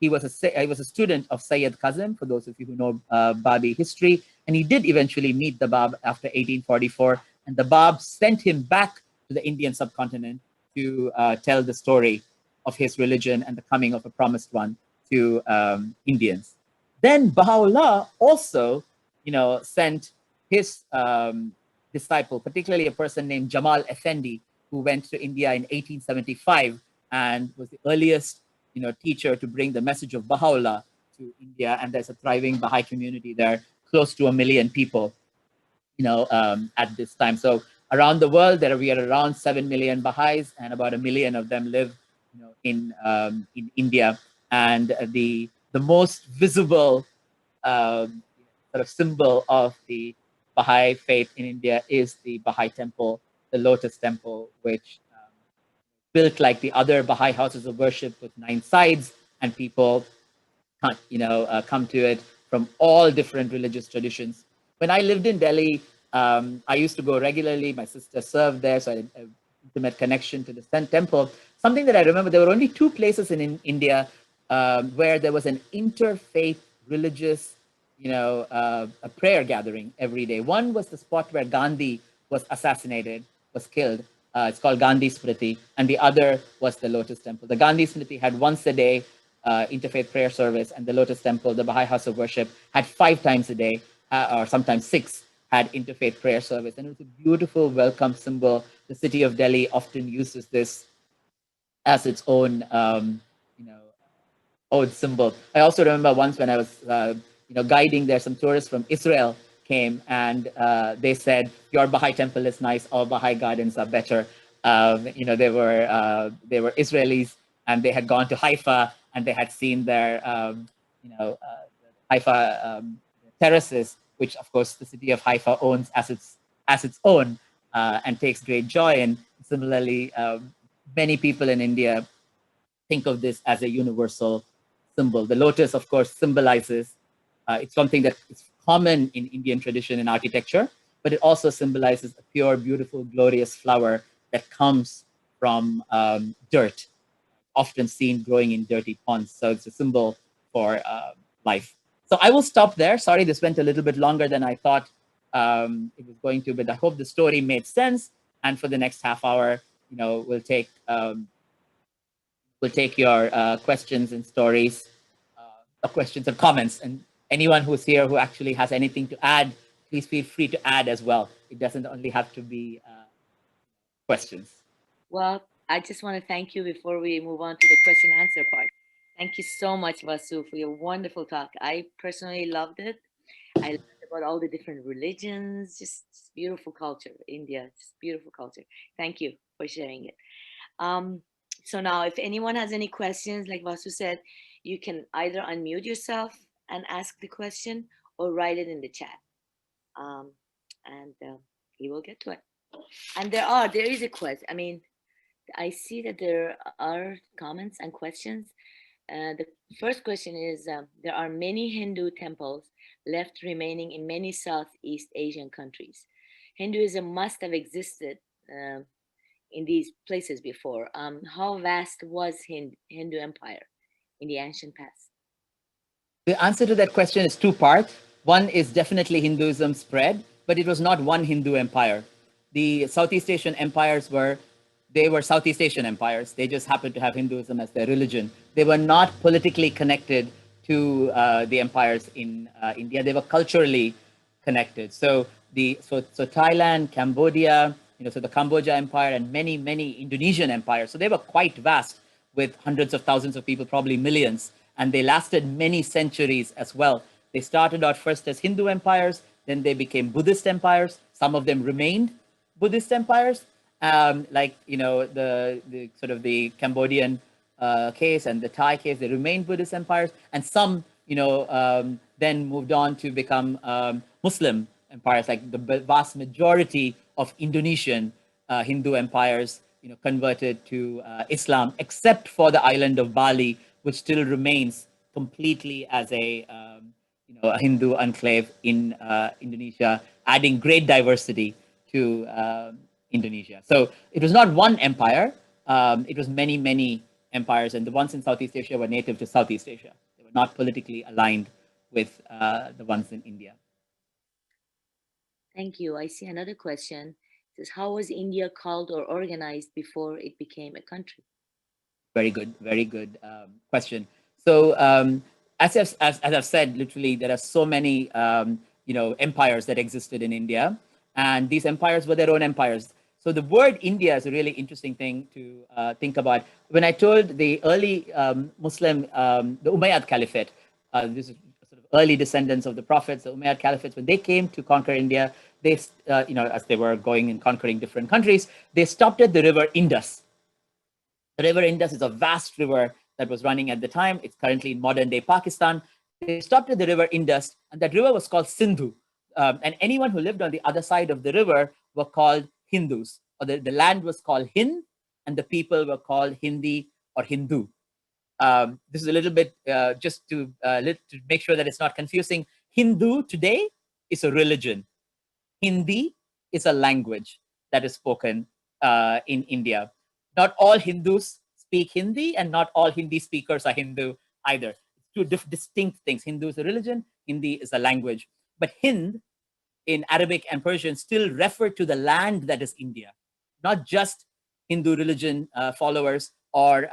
he was a student of Sayyid Kazim, for those of you who know Babi history, and he did eventually meet the Bab after 1844, and the Bab sent him back to the Indian subcontinent to tell the story of his religion and the coming of a promised one to Indians. Then Baha'u'llah also, sent his disciple, particularly a person named Jamal Effendi, who went to India in 1875 and was the earliest, teacher to bring the message of Baha'u'llah to India. And there's a thriving Baha'i community there, close to 1 million people, at this time. So around the world, we are around 7 million Baha'is, and about 1 million of them live, in India. And the most visible sort of symbol of the Baha'i faith in India is the Baha'i temple, the Lotus Temple, which built like the other Baha'i houses of worship with 9 sides, and people, come to it from all different religious traditions. When I lived in Delhi, I used to go regularly. My sister served there, so I had an intimate connection to the temple. Something that I remember, there were only 2 places in India where there was an interfaith religious, a prayer gathering every day. One was the spot where Gandhi was assassinated, was killed. It's called Gandhi Smriti, and the other was the Lotus Temple. The Gandhi Smriti had once a day interfaith prayer service, and the Lotus Temple, the Baha'i House of Worship, had 5 times a day, or sometimes 6, had interfaith prayer service. And it was a beautiful welcome symbol. The city of Delhi often uses this as its own, own symbol. I also remember once when I was, guiding there, some tourists from Israel came, and they said, "Your Baha'i temple is nice. Our Baha'i gardens are better." They were Israelis, and they had gone to Haifa, and they had seen their, Haifa terraces, which of course the city of Haifa owns as its own, and takes great joy. And similarly, many people in India think of this as a universal symbol. The lotus, of course, symbolizes, it's something that is common in Indian tradition and architecture, but it also symbolizes a pure, beautiful, glorious flower that comes from dirt, often seen growing in dirty ponds. So it's a symbol for life. So I will stop there. Sorry, this went a little bit longer than I thought it was going to, but I hope the story made sense. And for the next half hour, we'll take your questions and stories, questions and comments. And anyone who's here who actually has anything to add, please feel free to add as well. It doesn't only have to be questions. Well, I just want to thank you before we move on to the question answer part. Thank you so much, Vasu, for your wonderful talk. I personally loved it. I learned about all the different religions, just beautiful culture. India, just beautiful culture. Thank you for sharing it. Um, so now, if anyone has any questions, like Vasu said, you can either unmute yourself and ask the question or write it in the chat. And we will get to it. And there is a question. I mean, I see that there are comments and questions. The first question is, there are many Hindu temples left remaining in many Southeast Asian countries. Hinduism must have existed in these places before. How vast was Hindu empire in the ancient past? The answer to that question is two parts. One is definitely Hinduism spread, but it was not one Hindu empire. The Southeast Asian empires were Southeast Asian empires. They just happened to have Hinduism as their religion. They were not politically connected to the empires in India. They were culturally connected. So Thailand, Cambodia, so the Cambodia Empire and many Indonesian empires. So they were quite vast with hundreds of thousands of people, probably millions, and they lasted many centuries as well. They started out first as Hindu empires, then they became Buddhist empires. Some of them remained Buddhist empires, like the sort of the Cambodian case and the Thai case. They remained Buddhist empires, and some then moved on to become Muslim empires, like the vast majority of Indonesian Hindu empires, converted to Islam, except for the island of Bali, which still remains completely as a Hindu enclave in Indonesia, adding great diversity to Indonesia. So it was not one empire; it was many empires, and the ones in Southeast Asia were native to Southeast Asia. They were not politically aligned with the ones in India. Thank you. I see another question. It says, how was India called or organized before it became a country? Very good question. So as I've said, literally, there are so many empires that existed in India, and these empires were their own empires. So the word India is a really interesting thing to think about. When I told the early Muslim, the Umayyad Caliphate, this is sort of early descendants of the prophets, the Umayyad Caliphates, when they came to conquer India, they, as they were going and conquering different countries, they stopped at the river Indus. The river Indus is a vast river that was running at the time. It's currently in modern day Pakistan. They stopped at the river Indus, and that river was called Sindhu. And anyone who lived on the other side of the river were called Hindus, or the land was called Hind, and the people were called Hindi or Hindu. This is a little bit just to make sure that it's not confusing. Hindu today is a religion. Hindi is a language that is spoken in India. Not all Hindus speak Hindi, and not all Hindi speakers are Hindu either. Two distinct things. Hindu is a religion, Hindi is a language. But Hind in Arabic and Persian still refer to the land that is India, not just Hindu religion followers. Or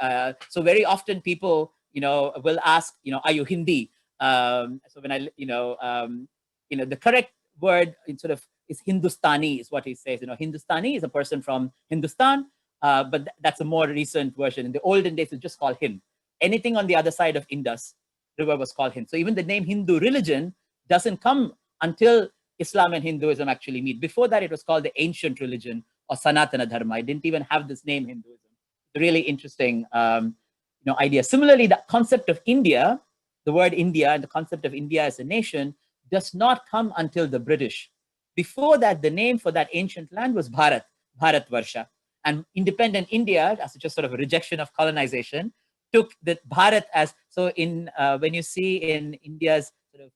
so very often people, will ask, are you Hindi? So when I, the correct word is Hindustani, is what he says. Hindustani is a person from Hindustan. But that's a more recent version. In the olden days, it's just called Hind. Anything on the other side of Indus River was called Hind. So even the name Hindu religion doesn't come until Islam and Hinduism actually meet. Before that, it was called the ancient religion or Sanatana Dharma. It didn't even have this name, Hinduism. It's a really interesting idea. Similarly, the concept of India, the word India and the concept of India as a nation does not come until the British. Before that, the name for that ancient land was Bharat, Bharatvarsha. And independent India, as just sort of a rejection of colonization, took the Bharat as, so in when you see in India's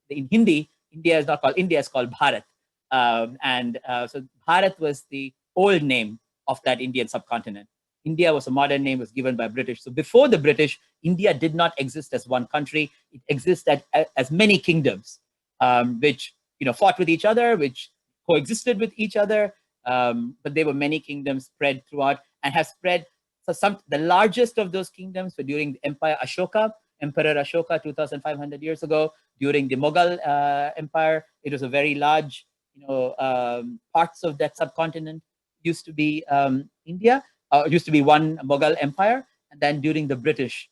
in Hindi, India is not called India, it's called Bharat. So Bharat was the old name of that Indian subcontinent. India was a modern name, was given by British. So before the British, India did not exist as one country. It existed as many kingdoms, which fought with each other, which coexisted with each other. But there were many kingdoms spread throughout and have spread. So the largest of those kingdoms were during the Emperor Ashoka 2,500 years ago. During the Mughal Empire, it was a very large, parts of that subcontinent used to be India, used to be one Mughal empire, and then during the British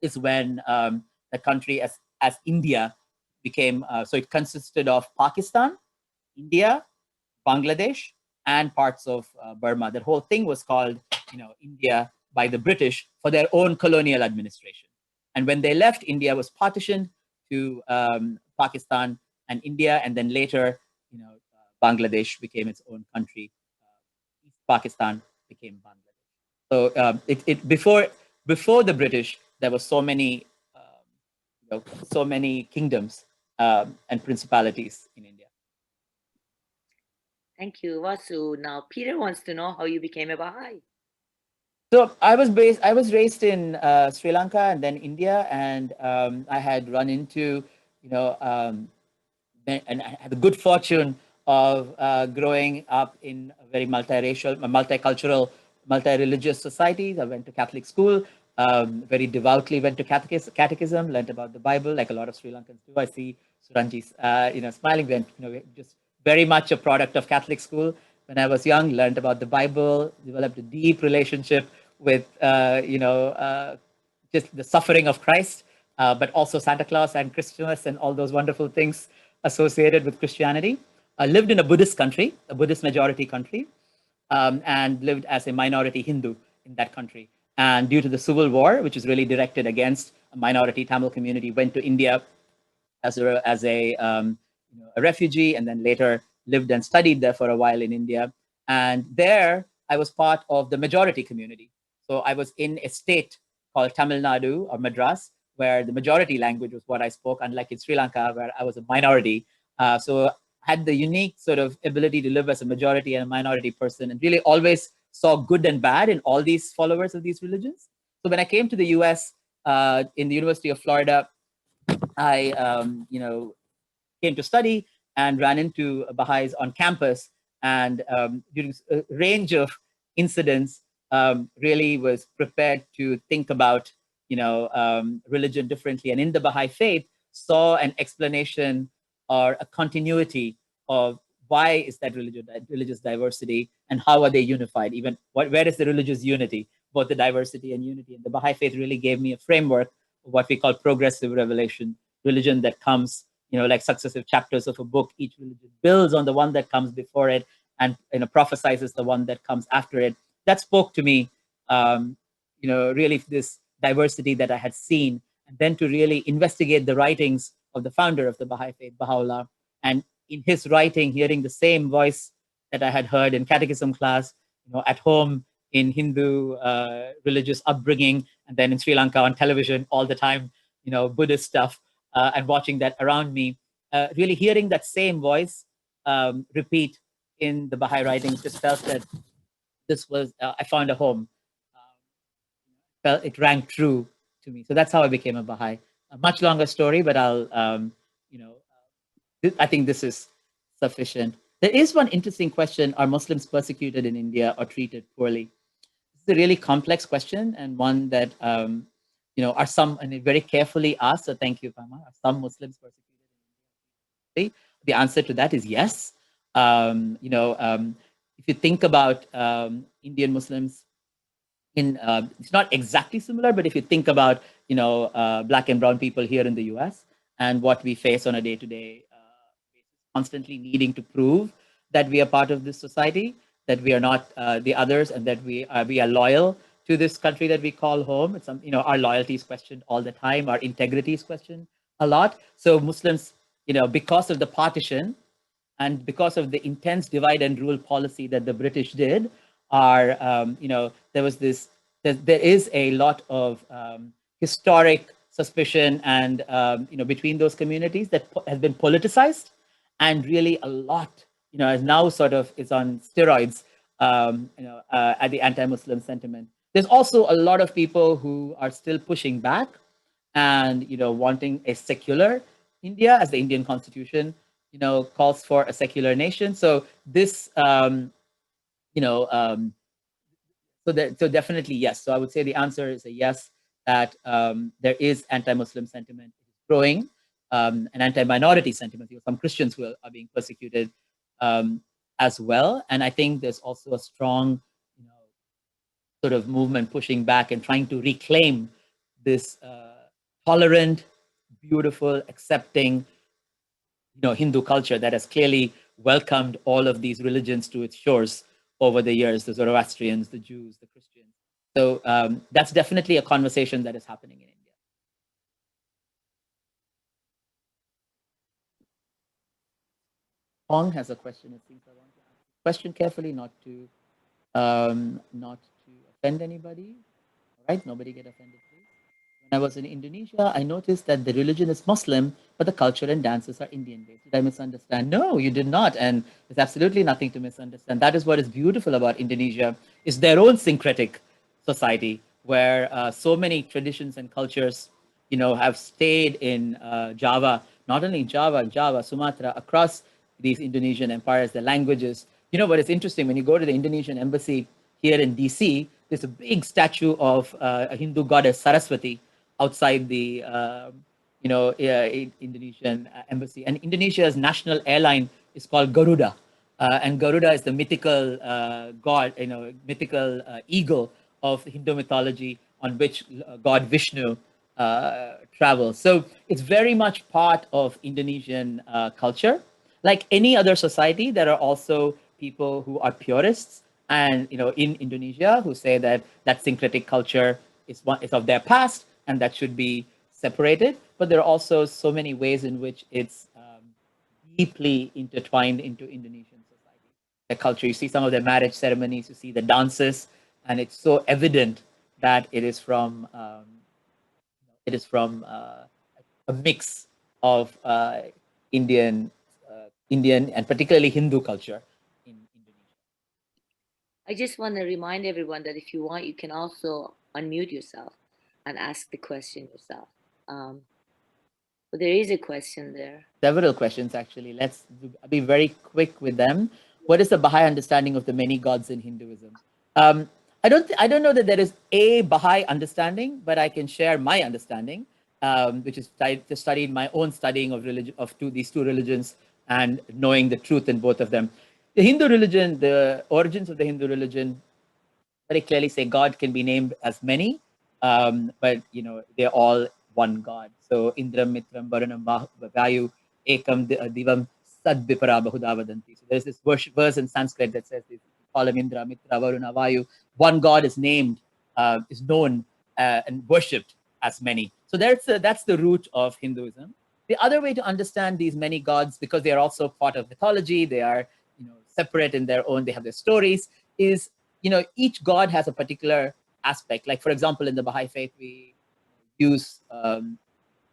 is when the country as India became. So it consisted of Pakistan, India, Bangladesh, and parts of Burma. That whole thing was called, India by the British for their own colonial administration. And when they left, India was partitioned to Pakistan and India, and then later, Bangladesh became its own country. East Pakistan became Bangladesh. So it before the British, there were so many so many kingdoms and principalities in India. Thank you, Vasu. Now, Peter wants to know how you became a Baha'i. So I was raised in Sri Lanka and then India, and I had run into, and I had the good fortune of growing up in a very multiracial, multicultural, multi-religious society. I went to Catholic school, very devoutly went to catechism, learned about the Bible, like a lot of Sri Lankans do. I see Suranji's, smiling. Went, just very much a product of Catholic school. When I was young, learned about the Bible, developed a deep relationship with, just the suffering of Christ, but also Santa Claus and Christmas and all those wonderful things associated with Christianity. I lived in a Buddhist country, a Buddhist majority country, and lived as a minority Hindu in that country. And due to the civil war, which is really directed against a minority Tamil community, went to India as a refugee, and then later lived and studied there for a while in India. And there, I was part of the majority community. So I was in a state called Tamil Nadu or Madras, where the majority language was what I spoke, unlike in Sri Lanka, where I was a minority. So had the unique sort of ability to live as a majority and a minority person, and really always saw good and bad in all these followers of these religions. So when I came to the US in the University of Florida, I, came to study and ran into Baha'is on campus, and during a range of incidents, really was prepared to think about, religion differently. And in the Baha'i faith, saw an explanation or a continuity of why is that religious diversity and how are they unified? Even where is the religious unity, both the diversity and unity? And the Baha'i faith really gave me a framework of what we call progressive revelation, religion that comes, like successive chapters of a book. Each religion builds on the one that comes before it, and prophesizes the one that comes after it. That spoke to me, really this diversity that I had seen, and then to really investigate the writings of the founder of the Baha'i faith, Baha'u'llah, and in his writing, hearing the same voice that I had heard in catechism class, at home in Hindu religious upbringing, and then in Sri Lanka on television all the time, Buddhist stuff, and watching that around me, really hearing that same voice repeat in the Baha'i writings, just felt that this was, I found a home. Felt it rang true to me. So that's how I became a Baha'i. A much longer story, but I'll, I think this is sufficient. There is one interesting question: are Muslims persecuted in India or treated poorly? This is a really complex question, and one that, are some, and very carefully asked, so thank you, Pama, are some Muslims persecuted in India? The answer to that is yes. If you think about Indian Muslims, it's not exactly similar, but if you think about, black and brown people here in the US and what we face on a day-to-day basis, constantly needing to prove that we are part of this society, that we are not the others, and that we are loyal to this country that we call home. It's our loyalty is questioned all the time, our integrity is questioned a lot. So Muslims, because of the partition and because of the intense divide and rule policy that the British did, are, there was this, there is a lot of historic suspicion and, between those communities that has been politicized, and really a lot, is now sort of is on steroids, at the anti-Muslim sentiment. There's also a lot of people who are still pushing back and, wanting a secular India, as the Indian constitution, calls for a secular nation. So this, so definitely yes. So I would say the answer is a yes, that there is anti-Muslim sentiment growing, and anti-minority sentiment. Some Christians who are being persecuted as well. And I think there's also a strong, sort of movement pushing back and trying to reclaim this tolerant, beautiful, accepting, Hindu culture that has clearly welcomed all of these religions to its shores over the years, the Zoroastrians, the Jews, the Christians. So that's definitely a conversation that is happening in India. Hong has a question. It seems I want to ask the question carefully, not to offend anybody. All right, nobody get offended, please. When I was in Indonesia, I noticed that the religion is Muslim, but the culture and dances are Indian based. Did I misunderstand? No, you did not. And there's absolutely nothing to misunderstand. That is what is beautiful about Indonesia, is their own syncretic society where so many traditions and cultures, have stayed in Java, not only Java, Sumatra, across these Indonesian empires, the languages. What is interesting, when you go to the Indonesian embassy here in DC, there's a big statue of a Hindu goddess Saraswati outside the Indonesian embassy. And Indonesia's national airline is called Garuda. And Garuda is the mythical god, mythical eagle of Hindu mythology on which God Vishnu travels. So it's very much part of Indonesian culture. Like any other society, there are also people who are purists, and in Indonesia, who say that syncretic culture is of their past and that should be separated. But there are also so many ways in which it's deeply intertwined into Indonesian society, the culture. You see some of their marriage ceremonies, you see the dances, and it's so evident that it is from a mix of Indian and particularly Hindu culture in Indonesia. I just want to remind everyone that if you want, you can also unmute yourself and ask the question yourself. But there is a question there. Several questions, actually. Let's be very quick with them. What is the Baha'i understanding of the many gods in Hinduism? I don't know that there is a Baha'i understanding, but I can share my understanding, which is to study my own studying of religion these two religions and knowing the truth in both of them. The Hindu religion, the origins of the Hindu religion, very clearly say God can be named as many, but they're all one God. So Indram, Mitram, Varunam, Vayu, Ekam, Divam, Sad Vipara Bahuda Vadanti. So there's this verse in Sanskrit that says, call him Indra, Mitra, Varuna, Vayu. One God is named, is known and worshipped as many. So that's the root of Hinduism. The other way to understand these many gods, because they are also part of mythology, they are separate in their own, they have their stories, is each god has a particular aspect. Like, for example, in the Baha'i faith, we use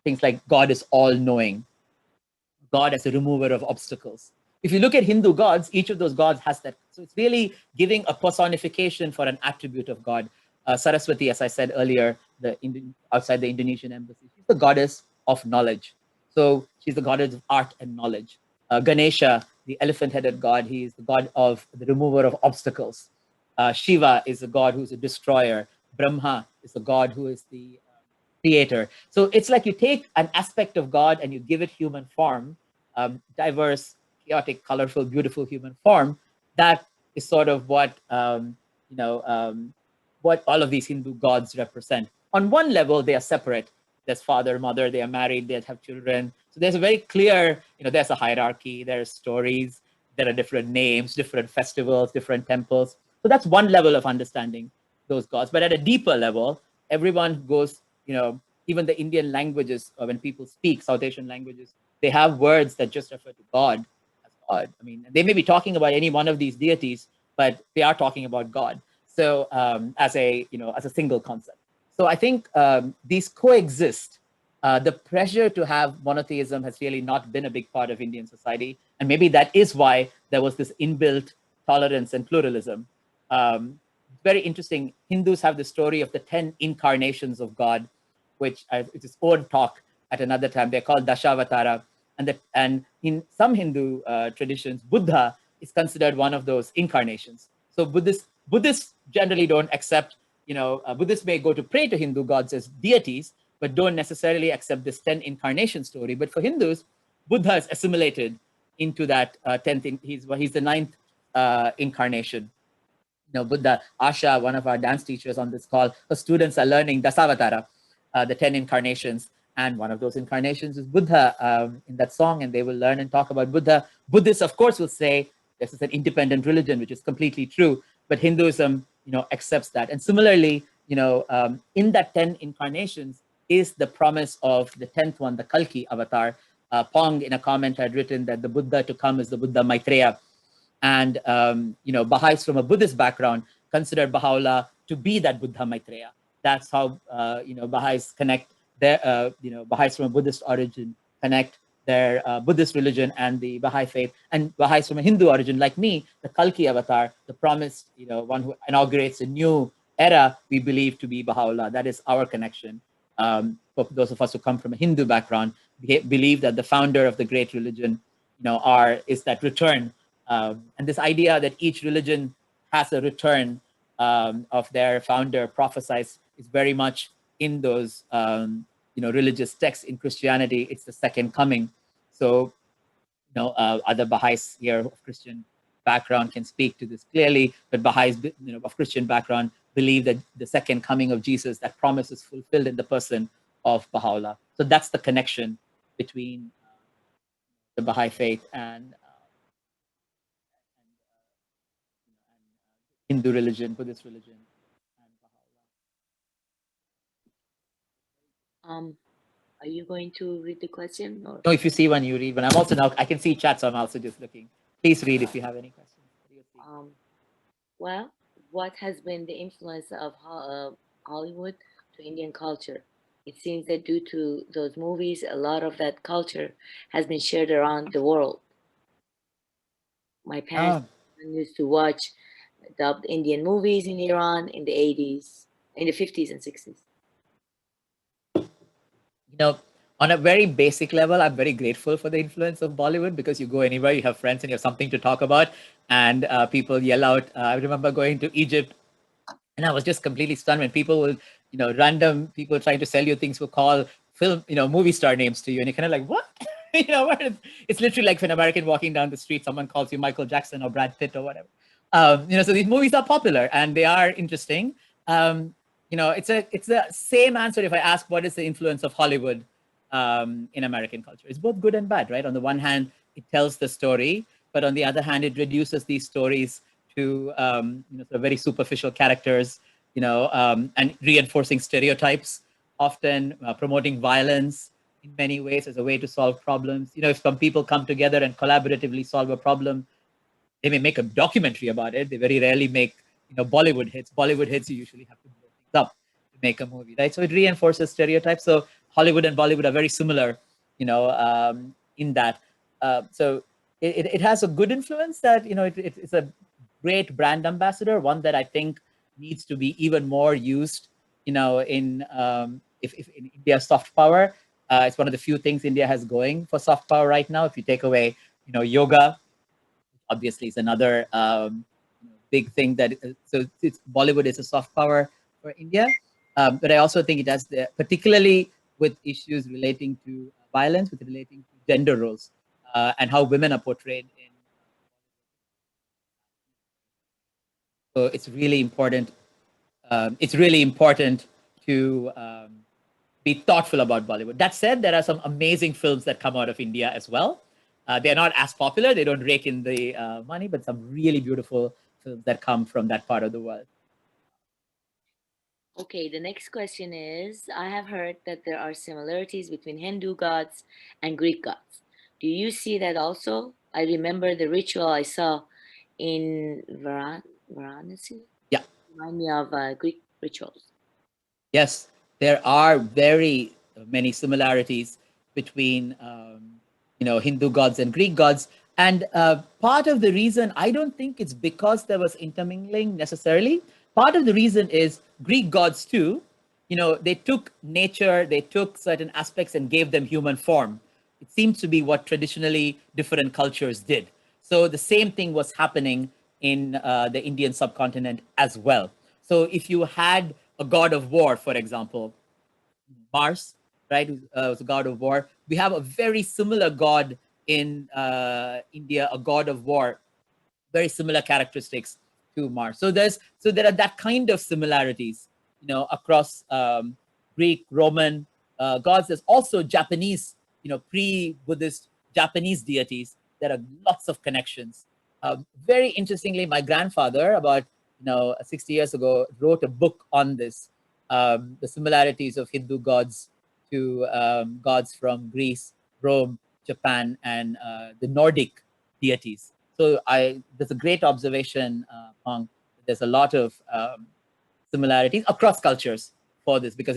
things like God is all-knowing, God as a remover of obstacles. If you look at Hindu gods, each of those gods has that. So it's really giving a personification for an attribute of God. Saraswati, as I said earlier, outside the Indonesian embassy, she's the goddess of knowledge. So she's the goddess of art and knowledge. Ganesha, the elephant-headed god, he is the god of the remover of obstacles. Shiva is a god who's a destroyer. Brahma is a god who is the creator. So it's like you take an aspect of God and you give it human form, diverse, chaotic, colorful, beautiful human form. That is sort of what what all of these Hindu gods represent. On one level, they are separate. There's father, mother, they are married, they have children. So there's a very clear, there's a hierarchy, there's stories, there are different names, different festivals, different temples. So that's one level of understanding those gods. But at a deeper level, everyone goes, even the Indian languages, when people speak South Asian languages, they have words that just refer to God as God. I mean, they may be talking about any one of these deities, but they are talking about God. So as a single concept. So I think these coexist. The pressure to have monotheism has really not been a big part of Indian society. And maybe that is why there was this inbuilt tolerance and pluralism. Very interesting. Hindus have the story of the 10 incarnations of God, which is its own talk at another time. They're called Dashavatara. And in some Hindu traditions, Buddha is considered one of those incarnations. So Buddhists generally don't accept, Buddhists may go to pray to Hindu gods as deities, but don't necessarily accept this 10 incarnation story. But for Hindus, Buddha is assimilated into that 10th. He's the 9th incarnation. Buddha, Asha, one of our dance teachers on this call, her students are learning Dasavatara, the 10 incarnations. And one of those incarnations is Buddha in that song, and they will learn and talk about Buddha. Buddhists, of course, will say this is an independent religion, which is completely true. But Hinduism, accepts that. And similarly, in that 10 incarnations is the promise of the 10th one, the Kalki avatar. Pong, in a comment, had written that the Buddha to come is the Buddha Maitreya. And Baha'is from a Buddhist background consider Baha'u'llah to be that Buddha Maitreya. That's how Baha'is connect their Baha'is from a Buddhist origin connect their Buddhist religion and the Baha'i faith, and Baha'is from a Hindu origin like me, the Kalki avatar, the promised one who inaugurates a new era, we believe to be Baha'u'llah. That is our connection. For those of us who come from a Hindu background, we believe that the founder of the great religion is that return. And this idea that each religion has a return of their founder prophesies is very much in those religious texts. In Christianity, it's the second coming. So other Baha'is here of Christian background can speak to this clearly, but Baha'is of Christian background believe that the second coming of Jesus, that promise is fulfilled in the person of Baha'u'llah. So that's the connection between the Baha'i faith and Hindu religion, Buddhist religion, and Baha'u'llah. Are you going to read the question? Or? No, if you see one, you read one. I'm also now, I can see chat, so I'm also just looking. Please read if you have any questions. Well, what has been the influence of Hollywood to Indian culture? It seems that due to those movies, a lot of that culture has been shared around the world. My parents used to watch dubbed Indian movies in Iran in the 80s, in the 50s and 60s. On a very basic level, I'm very grateful for the influence of Bollywood, because you go anywhere, you have friends and you have something to talk about, and people yell out. I remember going to Egypt, and I was just completely stunned when people will, random people trying to sell you things will call film, movie star names to you, and you're kind of like, what? It's literally like if an American walking down the street, someone calls you Michael Jackson or Brad Pitt or whatever. So these movies are popular and they are interesting. It's the same answer if I ask what is the influence of Hollywood in American culture. It's both good and bad, right? On the one hand, it tells the story, but on the other hand, it reduces these stories to sort of very superficial characters, and reinforcing stereotypes, often promoting violence in many ways as a way to solve problems. If some people come together and collaboratively solve a problem, they may make a documentary about it. They very rarely make, Bollywood hits. Bollywood hits, you usually have to blow things up to make a movie, right? So it reinforces stereotypes. So Hollywood and Bollywood are very similar, in that. So it has a good influence that, it's a great brand ambassador, one that I think needs to be even more used, in India's soft power. It's one of the few things India has going for soft power right now. If you take away, yoga, obviously is another big thing that, so Bollywood is a soft power for India. But I also think it has, particularly with issues relating to violence, with relating to gender roles, and how women are portrayed in. So it's really important. It's really important to be thoughtful about Bollywood. That said, there are some amazing films that come out of India as well. They're not as popular. They don't rake in the money, but some really beautiful films that come from that part of the world. Okay, the next question is, I have heard that there are similarities between Hindu gods and Greek gods. Do you see that also? I remember the ritual I saw in Varanasi. Yeah. Remind me of Greek rituals. Yes, there are very many similarities between, Hindu gods and Greek gods. And part of the reason, I don't think it's because there was intermingling necessarily. Part of the reason is Greek gods too, they took nature, they took certain aspects and gave them human form. It seems to be what traditionally different cultures did. So the same thing was happening in the Indian subcontinent as well. So if you had a god of war, for example, Mars, right, was a god of war. We have a very similar god in India, a god of war, very similar characteristics to Mars. So there are that kind of similarities, across Greek, Roman gods. There's also Japanese, pre-Buddhist Japanese deities. There are lots of connections. Very interestingly, my grandfather, about 60 years ago, wrote a book on this, the similarities of Hindu gods to gods from Greece, Rome, Japan, and the Nordic deities. So there's a great observation, Pong. There's a lot of similarities across cultures for this, because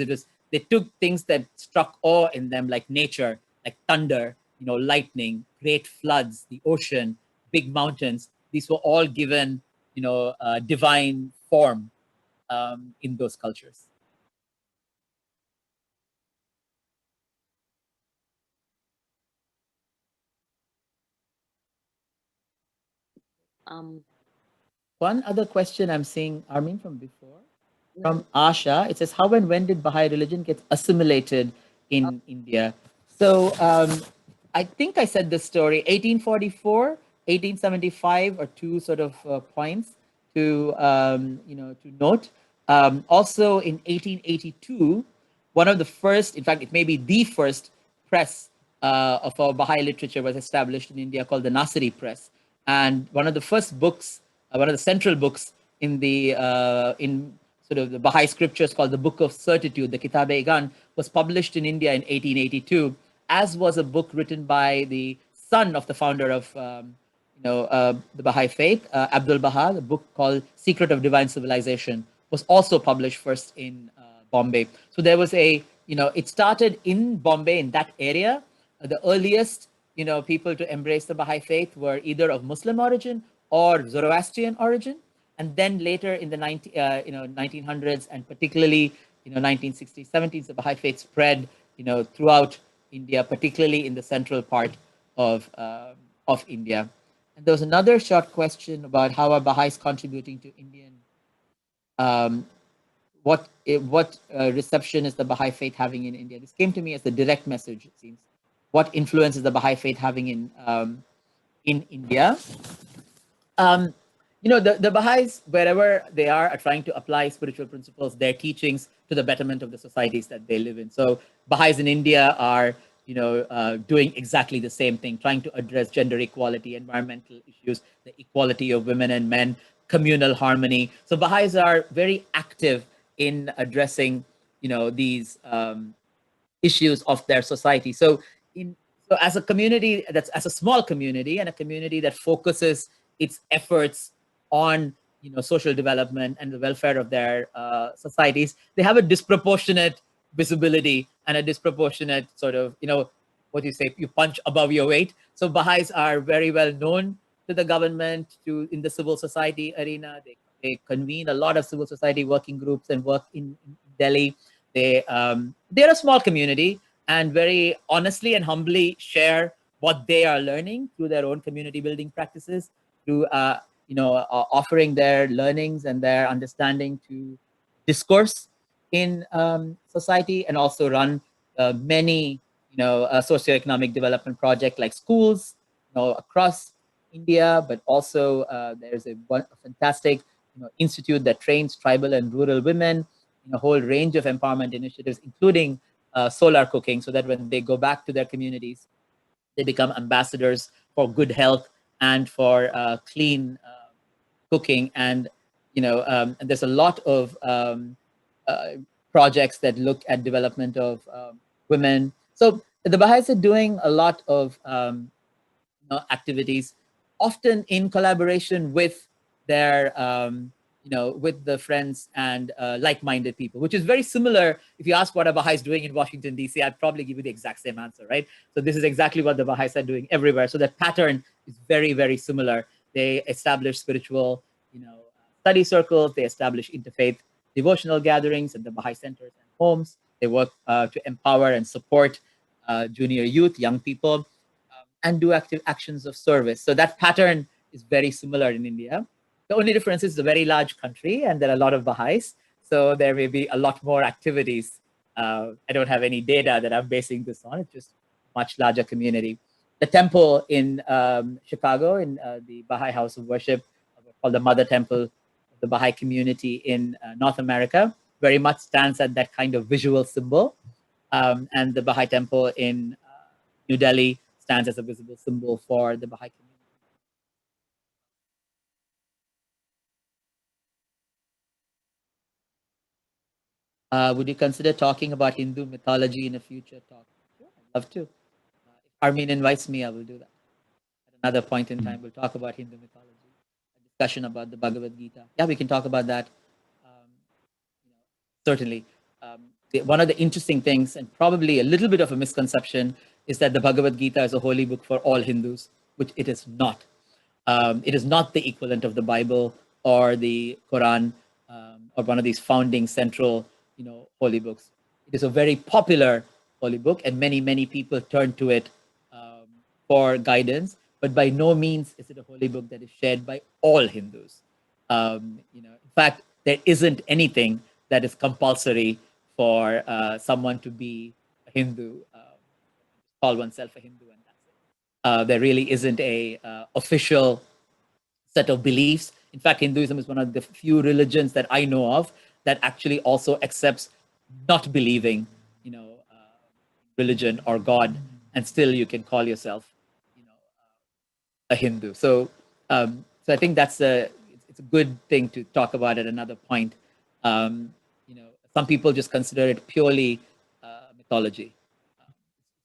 they took things that struck awe in them, like nature, like thunder, lightning, great floods, the ocean, big mountains. These were all given, divine form in those cultures. One other question I'm seeing, Armin, from before, from Asha. It says, how and when did Baha'i religion get assimilated in India? So I think I said this story, 1844, 1875 are two sort of points to, to note. Also in 1882, one of the first, in fact, it may be the first press of our Baha'i literature was established in India, called the Nasiri Press. And one of the first books, one of the central books in the in sort of the Baha'i scriptures, called the Book of Certitude, the Kitab-e-Igan, was published in India in 1882, as was a book written by the son of the founder of the Baha'i faith, Abdul Baha. The book called Secret of Divine Civilization was also published first in Bombay. So there was it started in Bombay, in that area. The earliest people to embrace the Baha'i faith were either of Muslim origin or Zoroastrian origin. And then later in the 1900s, and particularly 1960s, 70s, the Baha'i faith spread throughout India, particularly in the central part of India. And there was another short question about how are Baha'is contributing to Indian. What reception is the Baha'i faith having in India? This came to me as a direct message, it seems. What influence is the Baha'i faith having in India? The Baha'is, wherever they are trying to apply spiritual principles, their teachings, to the betterment of the societies that they live in. So Baha'is in India are, doing exactly the same thing, trying to address gender equality, environmental issues, the equality of women and men, communal harmony. So Baha'is are very active in addressing, these issues of their society. So as a community, as a small community, and a community that focuses its efforts on social development and the welfare of their societies, they have a disproportionate visibility and a disproportionate sort of, what you say, you punch above your weight. So Baha'is are very well known to the government, in the civil society arena. They convene a lot of civil society working groups and work in Delhi. They're a small community, and very honestly and humbly share what they are learning through their own community building practices, through offering their learnings and their understanding to discourse in society, and also run many socioeconomic development projects like schools across India. But also there's a fantastic institute that trains tribal and rural women in a whole range of empowerment initiatives, including solar cooking, so that when they go back to their communities, they become ambassadors for good health and for clean cooking. And and there's a lot of projects that look at development of women. So the Baha'is are doing a lot of activities, often in collaboration with their with the friends and like-minded people, which is very similar. If you ask what a Baha'is doing in Washington, D.C., I'd probably give you the exact same answer, right? So this is exactly what the Baha'is are doing everywhere. So that pattern is very, very similar. They establish spiritual, study circles. They establish interfaith devotional gatherings at the Baha'i centers and homes. They work to empower and support junior youth, young people, and do active actions of service. So that pattern is very similar in India. The only difference is it's a very large country and there are a lot of Baha'is. So there may be a lot more activities. I don't have any data that I'm basing this on. It's just a much larger community. the temple in Chicago, in the Baha'i House of Worship, called the Mother Temple of the Baha'i community in North America, very much stands as that kind of visual symbol. And the Baha'i Temple in New Delhi stands as a visible symbol for the Baha'i community. Would you consider talking about Hindu mythology in a future talk? Sure, I'd love to. If Armin invites me, I will do that. At another point in time, we'll talk about Hindu mythology, a discussion about the Bhagavad Gita. Yeah, we can talk about that. Um, certainly. One of the interesting things, and probably a little bit of a misconception, is that the Bhagavad Gita is a holy book for all Hindus, which it is not. It is not the equivalent of the Bible or the Quran, or one of these founding central, holy books. It is a very popular holy book, and many people turn to it for guidance. But by no means is it a holy book that is shared by all Hindus. In fact, there isn't anything that is compulsory for someone to be a Hindu, call oneself a Hindu, and that's it. There really isn't a official set of beliefs. In fact, Hinduism is one of the few religions that I know of that actually also accepts not believing, religion or God, and still you can call yourself, a Hindu. So I think it's a good thing to talk about at another point. Some people just consider it purely mythology.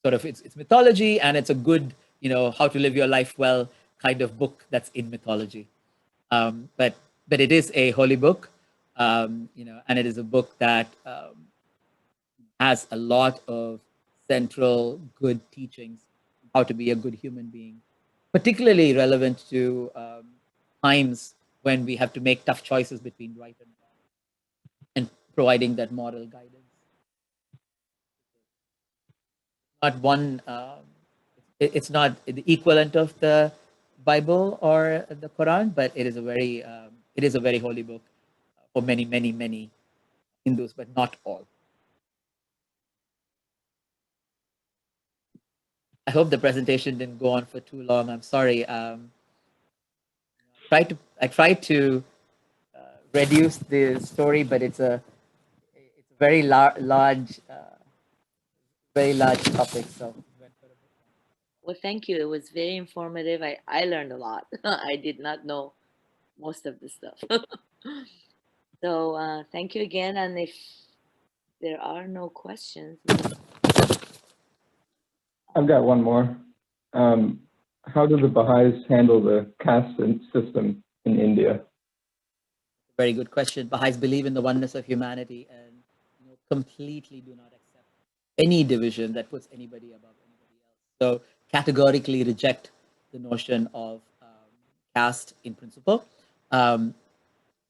Sort of, it's mythology, and it's a good, how to live your life well kind of book that's in mythology. But it is a holy book, and it is a book that has a lot of central good teachings, how to be a good human being, particularly relevant to times when we have to make tough choices between right and wrong, and providing that moral guidance. Not one, it's not the equivalent of the Bible or the Quran, but it is a very holy book for many Hindus, but not all. I hope the presentation didn't go on for too long. I'm sorry. I tried to reduce the story, but it's a very very large topic. So Well, thank you. It was very informative. I learned a lot. I did not know most of the stuff. So thank you again. And if there are no questions, I've got one more. How do the Baha'is handle the caste system in India? very good question. Baha'is believe in the oneness of humanity and completely do not accept any division that puts anybody above anybody else. So categorically reject the notion of caste in principle. And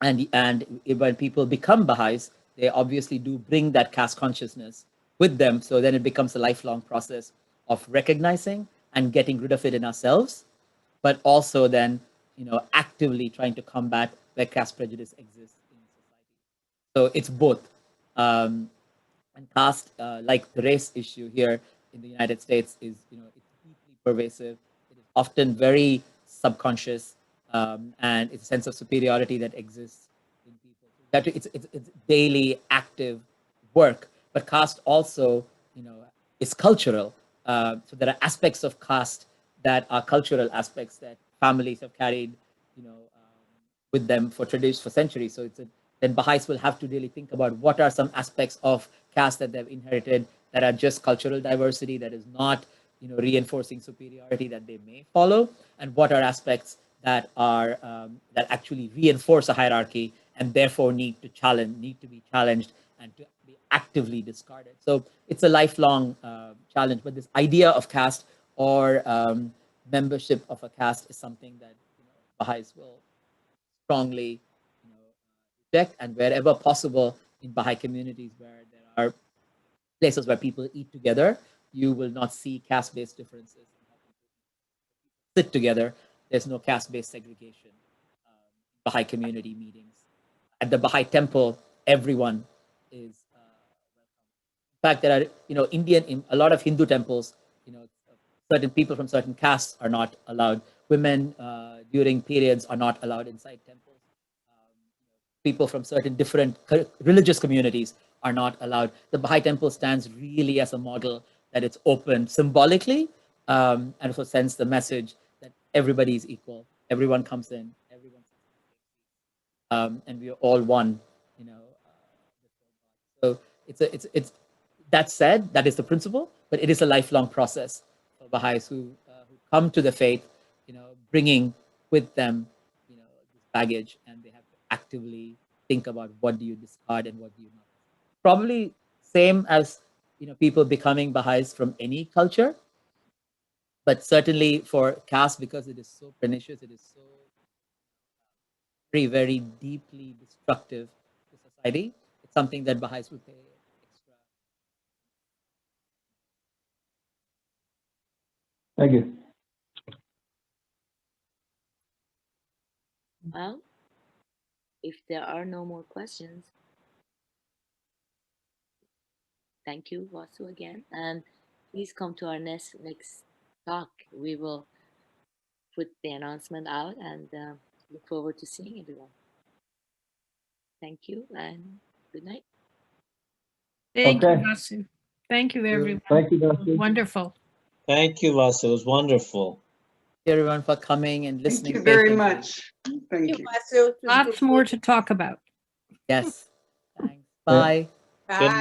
when people become Baha'is, they obviously do bring that caste consciousness with them. So then it becomes a lifelong process of recognizing and getting rid of it in ourselves, but also then, actively trying to combat where caste prejudice exists in society. So it's both. And caste, like the race issue here in the United States, is, it's deeply pervasive. It is often very subconscious, and it's a sense of superiority that exists in people. It's daily active work. But caste also, is cultural. So there are aspects of caste that are cultural aspects that families have carried, with them for traditions, for centuries. So then Baha'is will have to really think about what are some aspects of caste that they've inherited that are just cultural diversity, that is not, reinforcing superiority that they may follow, and what are aspects that are that actually reinforce a hierarchy and therefore need to be challenged and to be actively discarded. So it's a lifelong challenge. But this idea of caste or membership of a caste is something that Baha'is will strongly, reject, and wherever possible in Baha'i communities where there are places where people eat together, you will not see caste-based differences. Sit together, there's no caste-based segregation. Baha'i community meetings. At the Baha'i temple, everyone is welcome. In fact, there are, in a lot of Hindu temples, certain people from certain castes are not allowed. Women during periods are not allowed inside temples. People from certain different religious communities are not allowed. The Baha'i temple stands really as a model that it's open symbolically, and also sends the message that everybody is equal. Everyone comes in, everyone, and we are all one. You know, so it's that said, that is the principle, but it is a lifelong process for Baha'is who come to the faith, you know, bringing with them, you know, this baggage, and they have to actively think about what do you discard and what do you not. Probably same as, you know, people becoming Baha'is from any culture, but certainly for caste, because it is so pernicious, it is so very, very deeply destructive to society. It's something that Baha'is will pay extra. Thank you. Well, if there are no more questions, thank you, Vasu, again. And please come to our next talk. We will put the announcement out and look forward to seeing everyone. Thank you and good night. Thank you, Okay. Vasu. Thank you, everyone. Thank you, Vasu. Wonderful. Thank you, Vasu. It was wonderful. Everyone for coming and listening. Thank you very patiently. much. Thank you. Lots more to talk about. Yes. Thanks. Bye. Good night.